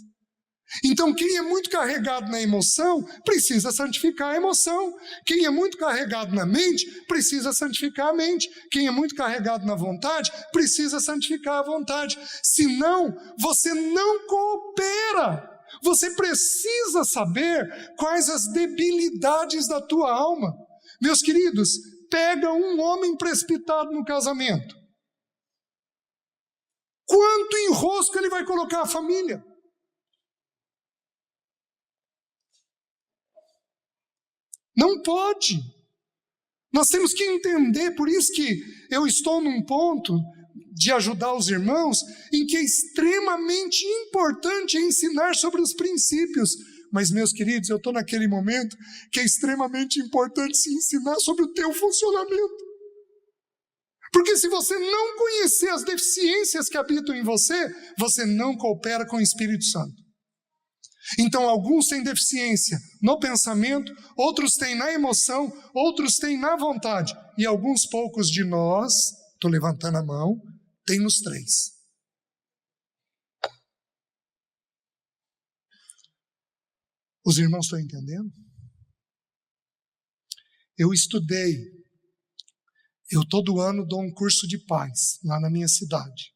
A: Então quem é muito carregado na emoção, precisa santificar a emoção. Quem é muito carregado na mente, precisa santificar a mente. Quem é muito carregado na vontade, precisa santificar a vontade. Senão, você não coopera. Você precisa saber quais as debilidades da tua alma. Meus queridos, pega um homem precipitado no casamento. Quanto enrosco ele vai colocar a família? Não pode. Nós temos que entender, por isso que eu estou num ponto de ajudar os irmãos, em que é extremamente importante ensinar sobre os princípios. Mas, meus queridos, eu estou naquele momento que é extremamente importante se ensinar sobre o teu funcionamento. Porque se você não conhecer as deficiências que habitam em você, você não coopera com o Espírito Santo. Então, alguns têm deficiência no pensamento, outros têm na emoção, outros têm na vontade. E alguns poucos de nós, estou levantando a mão, tem nos 3. Os irmãos estão entendendo? Eu estudei, eu todo ano dou um curso de paz lá na minha cidade.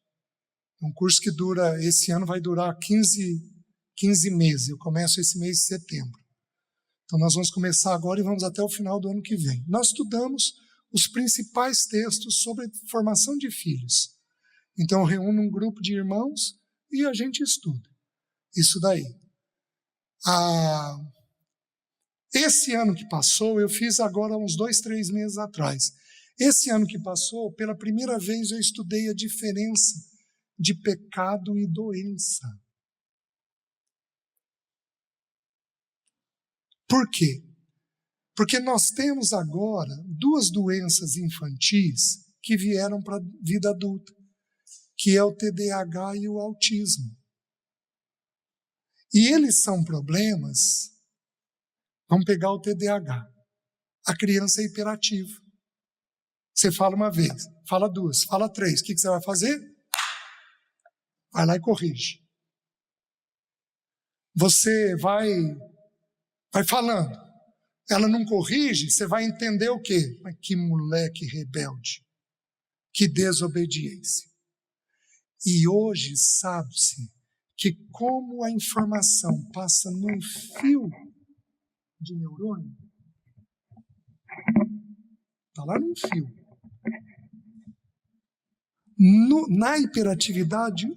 A: Um curso que dura, esse ano vai durar 15 15 meses. Eu começo esse mês de setembro. Então nós vamos começar agora e vamos até o final do ano que vem. Nós estudamos os principais textos sobre formação de filhos. Então eu reúno um grupo de irmãos e a gente estuda isso daí. Esse ano que passou, eu fiz agora uns 2, 3 meses atrás. Esse ano que passou, pela primeira vez eu estudei a diferença de pecado e doença. Por quê? Porque nós temos agora 2 doenças infantis que vieram para a vida adulta, que é o TDAH e o autismo. E eles são problemas. Vamos pegar o TDAH. A criança é hiperativa. Você fala uma vez, fala 2, fala 3. O que você vai fazer? Vai lá e corrige. Você vai falando. Ela não corrige, você vai entender o quê? Mas que moleque rebelde. Que desobediência. E hoje sabe-se que como a informação passa num fio de neurônio, está lá num fio. Na hiperatividade,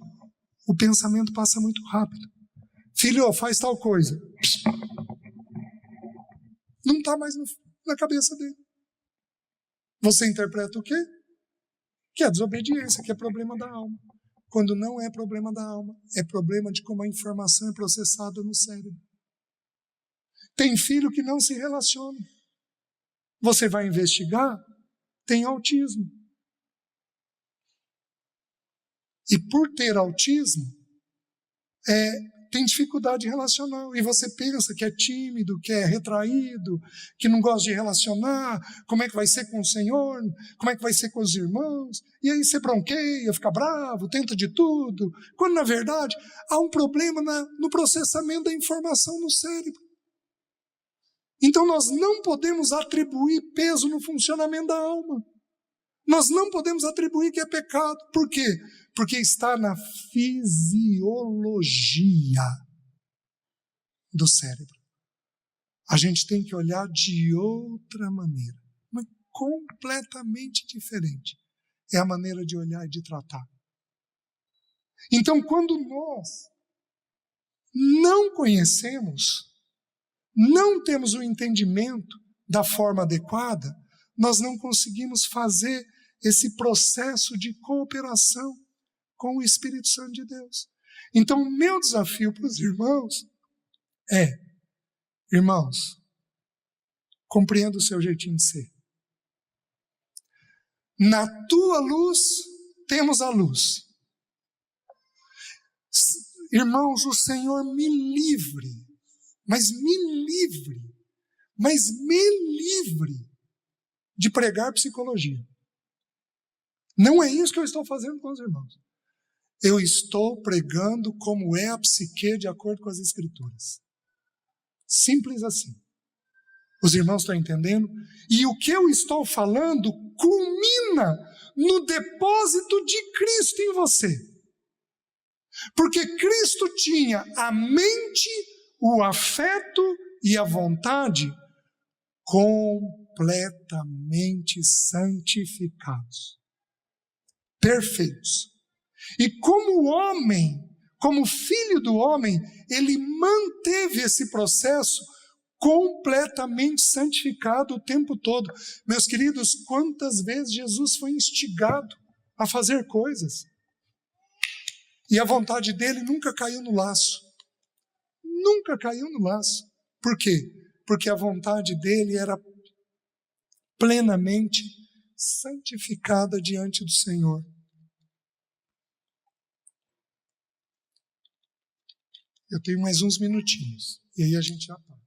A: o pensamento passa muito rápido. Filho, faz tal coisa. Não está mais na cabeça dele. Você interpreta o quê? Que é desobediência, que é problema da alma. Quando não é problema da alma, é problema de como a informação é processada no cérebro. Tem filho que não se relaciona. Você vai investigar, tem autismo. E por ter autismo, tem dificuldade relacional. E você pensa que é tímido, que é retraído, que não gosta de relacionar, como é que vai ser com o Senhor, como é que vai ser com os irmãos. E aí você bronqueia, fica bravo, tenta de tudo. Quando, na verdade, há um problema no processamento da informação no cérebro. Então nós não podemos atribuir peso no funcionamento da alma. Nós não podemos atribuir que é pecado. Por quê? Porque está na fisiologia do cérebro. A gente tem que olhar de outra maneira, mas completamente diferente. É a maneira de olhar e de tratar. Então, quando nós não conhecemos, não temos o entendimento da forma adequada, nós não conseguimos fazer esse processo de cooperação com o Espírito Santo de Deus. Então, o meu desafio para os irmãos é, irmãos, compreenda o seu jeitinho de ser. Na tua luz, temos a luz. Irmãos, o Senhor me livre, mas me livre de pregar psicologia. Não é isso que eu estou fazendo com os irmãos. Eu estou pregando como é a psique de acordo com as Escrituras. Simples assim. Os irmãos estão entendendo? E o que eu estou falando culmina no depósito de Cristo em você. Porque Cristo tinha a mente, o afeto e a vontade completamente santificados, perfeitos. E como homem, como filho do homem, ele manteve esse processo completamente santificado o tempo todo. Meus queridos, quantas vezes Jesus foi instigado a fazer coisas e a vontade dele nunca caiu no laço. Nunca caiu no laço. Por quê? Porque a vontade dele era plenamente santificada diante do Senhor. Eu tenho mais uns minutinhos, e aí a gente já para.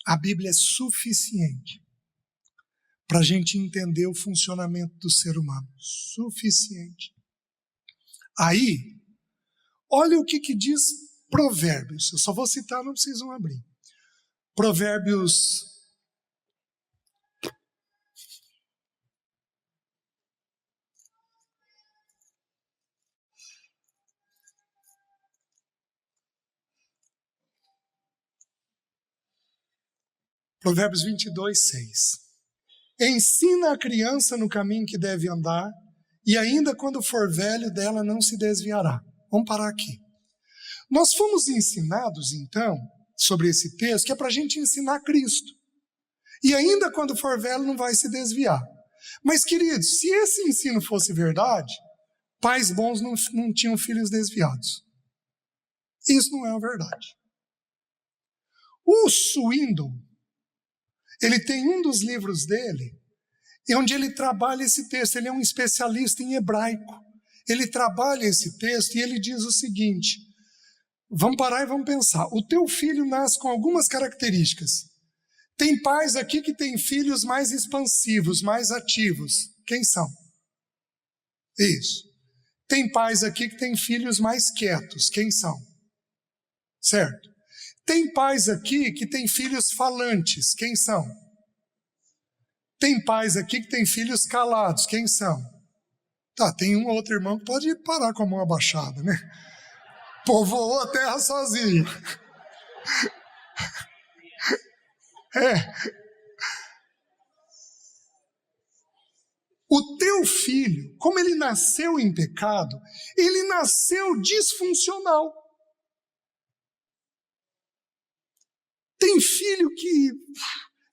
A: A Bíblia é suficiente para a gente entender o funcionamento do ser humano. Suficiente. Aí, olha o que diz Provérbios. Eu só vou citar, não precisam abrir. Provérbios Provérbios 22:6. Ensina a criança no caminho que deve andar, e ainda quando for velho dela não se desviará. Vamos parar aqui. Nós fomos ensinados, então, sobre esse texto, que é para a gente ensinar Cristo. E ainda quando for velho não vai se desviar. Mas, queridos, se esse ensino fosse verdade, pais bons não tinham filhos desviados. Isso não é a verdade. O Swindoll, ele tem um dos livros dele, onde ele trabalha esse texto. Ele é um especialista em hebraico. Ele trabalha esse texto e ele diz o seguinte: vamos parar e vamos pensar. O teu filho nasce com algumas características. Tem pais aqui que têm filhos mais expansivos, mais ativos. Quem são? Isso. Tem pais aqui que têm filhos mais quietos. Quem são? Certo. Tem pais aqui que têm filhos falantes. Quem são? Tem pais aqui que têm filhos calados. Quem são? Tá, tem um outro irmão que pode parar com a mão abaixada, né? Povoou a terra sozinho. O teu filho, como ele nasceu em pecado, ele nasceu disfuncional. Tem filho que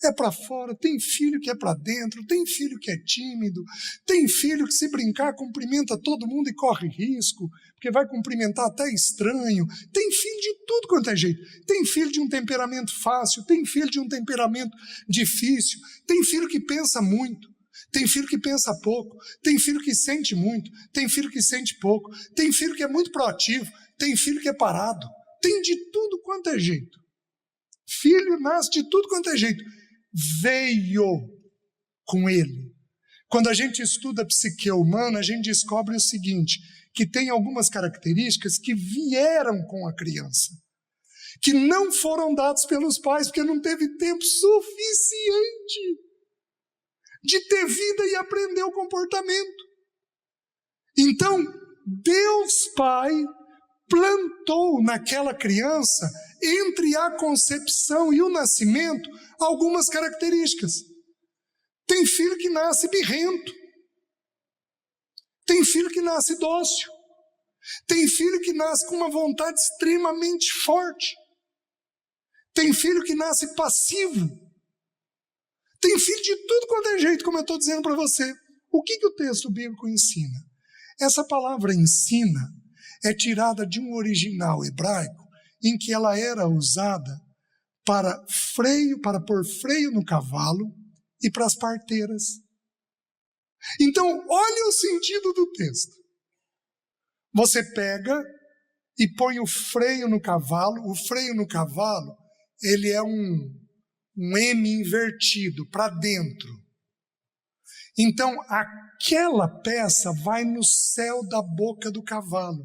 A: é para fora, tem filho que é para dentro, tem filho que é tímido, tem filho que se brincar cumprimenta todo mundo e corre risco, porque vai cumprimentar até estranho. Tem filho de tudo quanto é jeito. Tem filho de um temperamento fácil, tem filho de um temperamento difícil, tem filho que pensa muito, tem filho que pensa pouco, tem filho que sente muito, tem filho que sente pouco, tem filho que é muito proativo, tem filho que é parado, tem de tudo quanto é jeito. Filho nasce de tudo quanto é jeito. Veio com ele. Quando a gente estuda a psique humana, a gente descobre o seguinte, que tem algumas características que vieram com a criança, que não foram dadas pelos pais, porque não teve tempo suficiente de ter vida e aprender o comportamento. Então, Deus Pai plantou naquela criança, entre a concepção e o nascimento, algumas características. Tem filho que nasce birrento. Tem filho que nasce dócil. Tem filho que nasce com uma vontade extremamente forte. Tem filho que nasce passivo. Tem filho de tudo quanto é jeito, como eu estou dizendo para você. O que o texto bíblico ensina? Essa palavra ensina é tirada de um original hebraico em que ela era usada para freio, para pôr freio no cavalo e para as parteiras. Então, olha o sentido do texto. Você pega e põe o freio no cavalo. O freio no cavalo, ele é um M invertido para dentro. Então, aquela peça vai no céu da boca do cavalo.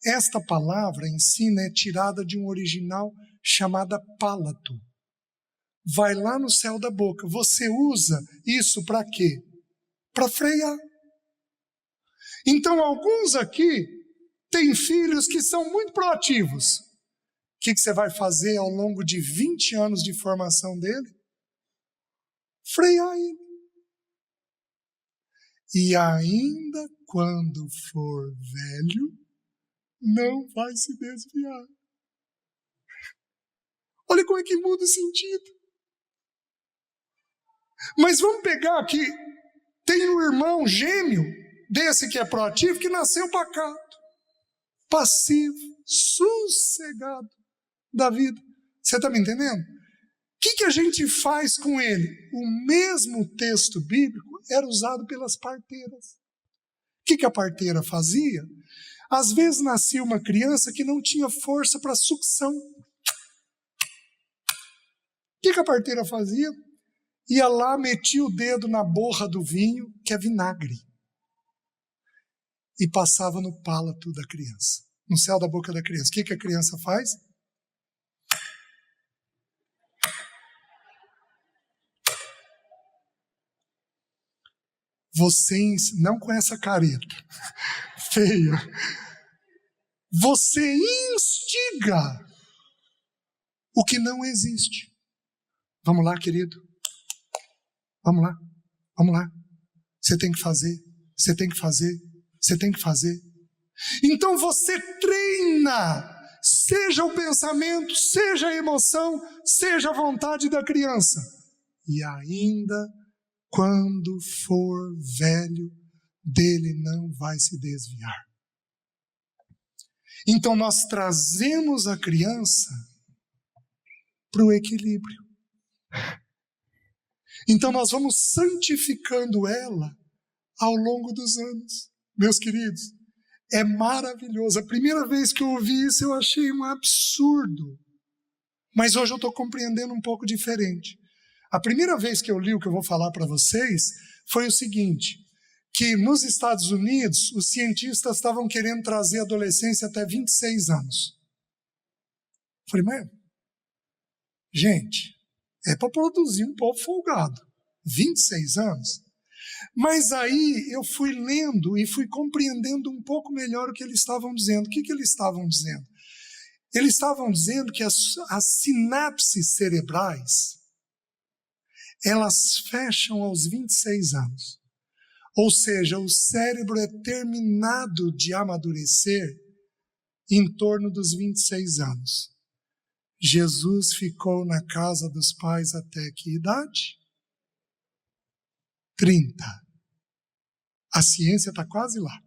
A: Esta palavra ensina é tirada de um original chamada pálato. Vai lá no céu da boca. Você usa isso para quê? Para frear. Então, alguns aqui têm filhos que são muito proativos. O que você vai fazer ao longo de 20 anos de formação dele? Frear ele. E ainda quando for velho, não vai se desviar. Olha como é que muda o sentido. Mas vamos pegar aqui, tem um irmão gêmeo desse que é proativo, que nasceu pacato, passivo, sossegado da vida. Você está me entendendo? O que a gente faz com ele? O mesmo texto bíblico era usado pelas parteiras. O que a parteira fazia? Às vezes nascia uma criança que não tinha força para sucção. O que a parteira fazia? Ia lá, metia o dedo na borra do vinho, que é vinagre, e passava no pálato da criança, no céu da boca da criança. O que a criança faz? Você, não com essa careta feia, você instiga o que não existe. Vamos lá, querido. Vamos lá. Vamos lá. Você tem que fazer. Você tem que fazer. Você tem que fazer. Então você treina, seja o pensamento, seja a emoção, seja a vontade da criança. E ainda quando for velho, dele não vai se desviar. Então nós trazemos a criança para o equilíbrio. Então nós vamos santificando ela ao longo dos anos. Meus queridos, é maravilhoso. A primeira vez que eu ouvi isso eu achei um absurdo. Mas hoje eu estou compreendendo um pouco diferente. A primeira vez que eu li o que eu vou falar para vocês foi o seguinte, que nos Estados Unidos os cientistas estavam querendo trazer a adolescência até 26 anos. Eu falei, mas, gente, é para produzir um povo folgado. 26 anos? Mas aí eu fui lendo e fui compreendendo um pouco melhor o que eles estavam dizendo. O que eles estavam dizendo? Eles estavam dizendo que as sinapses cerebrais, elas fecham aos 26 anos. Ou seja, o cérebro é terminado de amadurecer em torno dos 26 anos. Jesus ficou na casa dos pais até que idade? 30. A ciência está quase lá.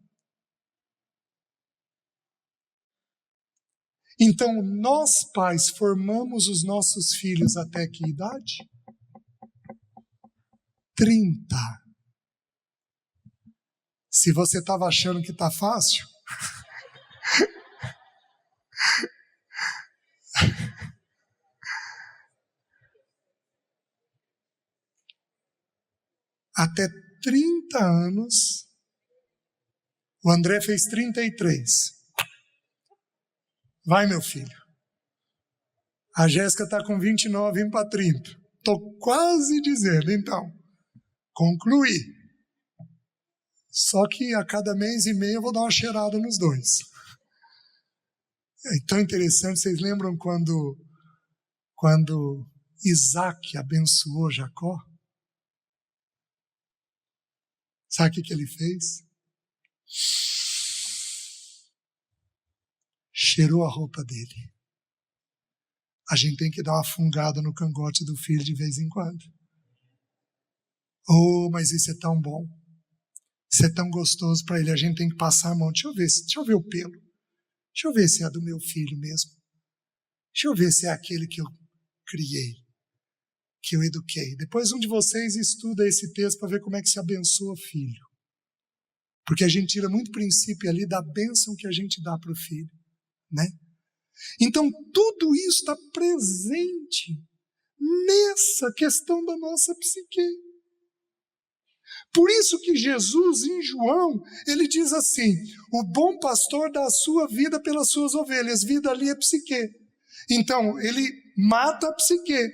A: Então, nós pais formamos os nossos filhos até que idade? 30. Se você estava achando que está fácil, até 30 anos, o André fez 33. Vai, meu filho. A Jéssica está com 29, indo para 30. Estou quase dizendo, então, concluí. Só que a cada mês e meio eu vou dar uma cheirada nos dois. É tão interessante, vocês lembram quando Isaac abençoou Jacó? Sabe o que ele fez? Cheirou a roupa dele. A gente tem que dar uma fungada no cangote do filho de vez em quando. Oh, mas isso é tão bom. Isso é tão gostoso para ele. A gente tem que passar a mão. Deixa eu ver o pelo. Deixa eu ver se é do meu filho mesmo. Deixa eu ver se é aquele que eu criei, que eu eduquei. Depois um de vocês estuda esse texto para ver como é que se abençoa o filho. Porque a gente tira muito princípio ali da bênção que a gente dá para o filho, né? Então tudo isso está presente nessa questão da nossa psique. Por isso que Jesus, em João, ele diz assim, o bom pastor dá a sua vida pelas suas ovelhas. Vida ali é psique. Então, ele mata a psique.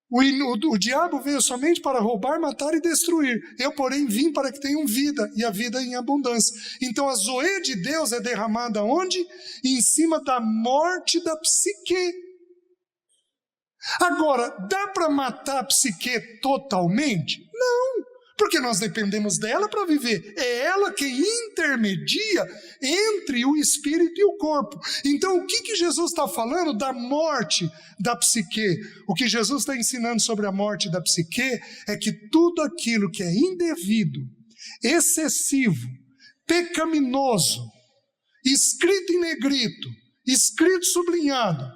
A: O diabo veio somente para roubar, matar e destruir. Eu, porém, vim para que tenham vida, e a vida em abundância. Então, a zoe de Deus é derramada onde? Em cima da morte da psique. Agora, dá para matar a psique totalmente? Não. Porque nós dependemos dela para viver. É ela quem intermedia entre o espírito e o corpo. Então, o que Jesus está falando da morte da psique? O que Jesus está ensinando sobre a morte da psique é que tudo aquilo que é indevido, excessivo, pecaminoso, escrito em negrito, escrito sublinhado,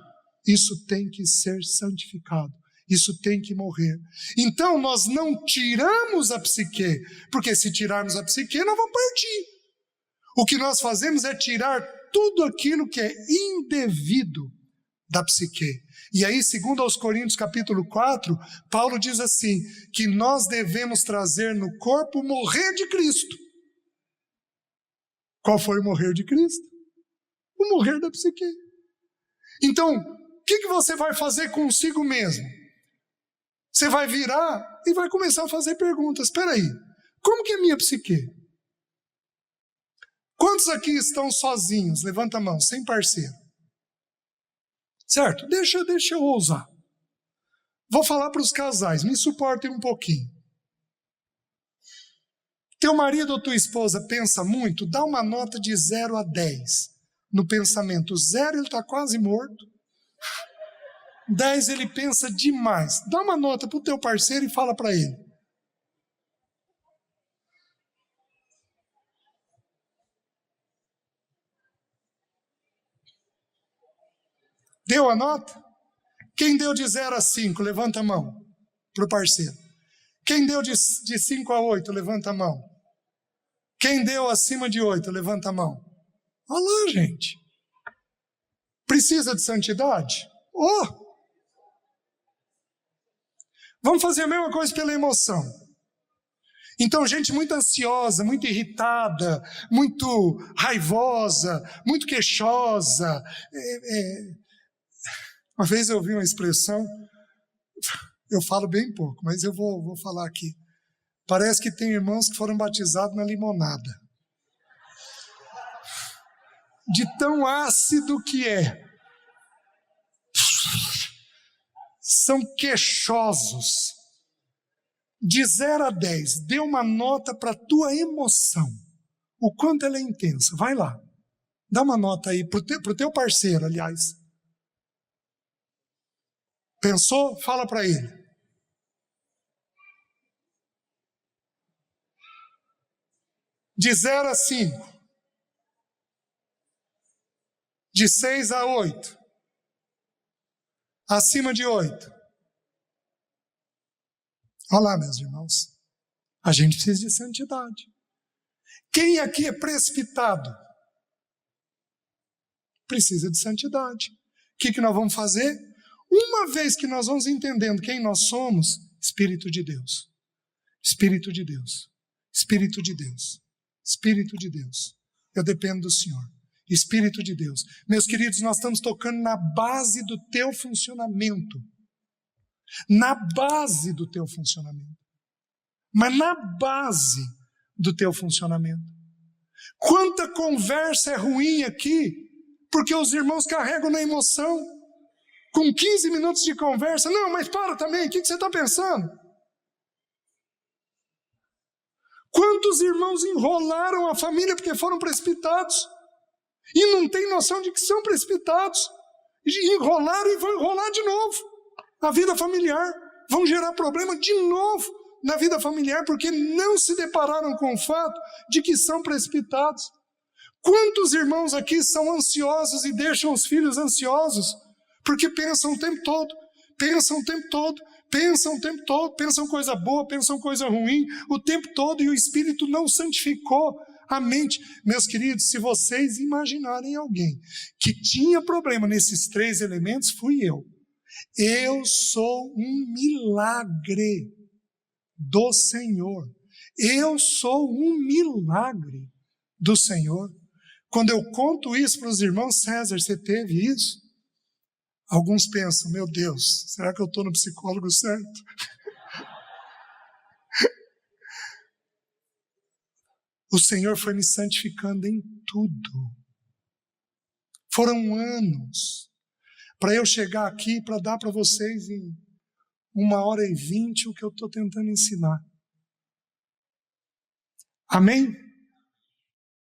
A: isso tem que ser santificado. Isso tem que morrer. Então nós não tiramos a psique, porque se tirarmos a psique, nós vamos partir. O que nós fazemos é tirar tudo aquilo que é indevido da psique. E aí, segundo aos Coríntios capítulo 4, Paulo diz assim, que nós devemos trazer no corpo o morrer de Cristo. Qual foi o morrer de Cristo? O morrer da psique. Então, o que você vai fazer consigo mesmo? Você vai virar e vai começar a fazer perguntas. Espera aí, como que é minha psique? Quantos aqui estão sozinhos? Levanta a mão, sem parceiro. Certo? Deixa eu ousar. Vou falar para os casais, me suportem um pouquinho. Teu marido ou tua esposa pensa muito, dá uma nota de 0 a 10. No pensamento 0 ele está quase morto. 10 ele pensa demais. Dá uma nota para o teu parceiro e fala para ele. Deu a nota? Quem deu de 0 a 5, levanta a mão para o parceiro. Quem deu de 5 a 8, levanta a mão. Quem deu acima de 8, levanta a mão. Olha lá, gente. Precisa de santidade? Oh! Vamos fazer a mesma coisa pela emoção. Então, gente muito ansiosa, muito irritada, muito raivosa, muito queixosa. Uma vez eu ouvi uma expressão, eu falo bem pouco, mas eu vou falar aqui. Parece que tem irmãos que foram batizados na limonada. De tão ácido que é. São queixosos. De 0 a 10, dê uma nota para a tua emoção. O quanto ela é intensa. Vai lá. Dá uma nota aí para o teu parceiro, aliás. Pensou? Fala para ele. De 0 a 5. De 6 a 8. Acima de 8. Olha lá, meus irmãos. A gente precisa de santidade. Quem aqui é precipitado? Precisa de santidade. O que nós vamos fazer? Uma vez que nós vamos entendendo quem nós somos, Espírito de Deus. Espírito de Deus. Espírito de Deus. Espírito de Deus. Eu dependo do Senhor. Espírito de Deus. Meus queridos, nós estamos tocando na base do teu funcionamento. Na base do teu funcionamento. Mas na base do teu funcionamento. Quanta conversa é ruim aqui, porque os irmãos carregam na emoção. Com 15 minutos de conversa, não, mas para também, o que você está pensando? Quantos irmãos enrolaram a família porque foram precipitados? E não tem noção de que são precipitados. Enrolaram e vão enrolar de novo. A vida familiar. Vão gerar problema de novo na vida familiar, porque não se depararam com o fato de que são precipitados. Quantos irmãos aqui são ansiosos e deixam os filhos ansiosos? Porque pensam o tempo todo, pensam coisa boa, pensam coisa ruim, o tempo todo, e o Espírito não santificou a mente. Meus queridos, se vocês imaginarem alguém que tinha problema nesses 3 elementos, fui eu. Eu sou um milagre do Senhor. Eu sou um milagre do Senhor. Quando eu conto isso para os irmãos, César, você teve isso? Alguns pensam, meu Deus, será que eu estou no psicólogo certo? O Senhor foi me santificando em tudo. Foram anos para eu chegar aqui para dar para vocês em 1h20 o que eu estou tentando ensinar. Amém?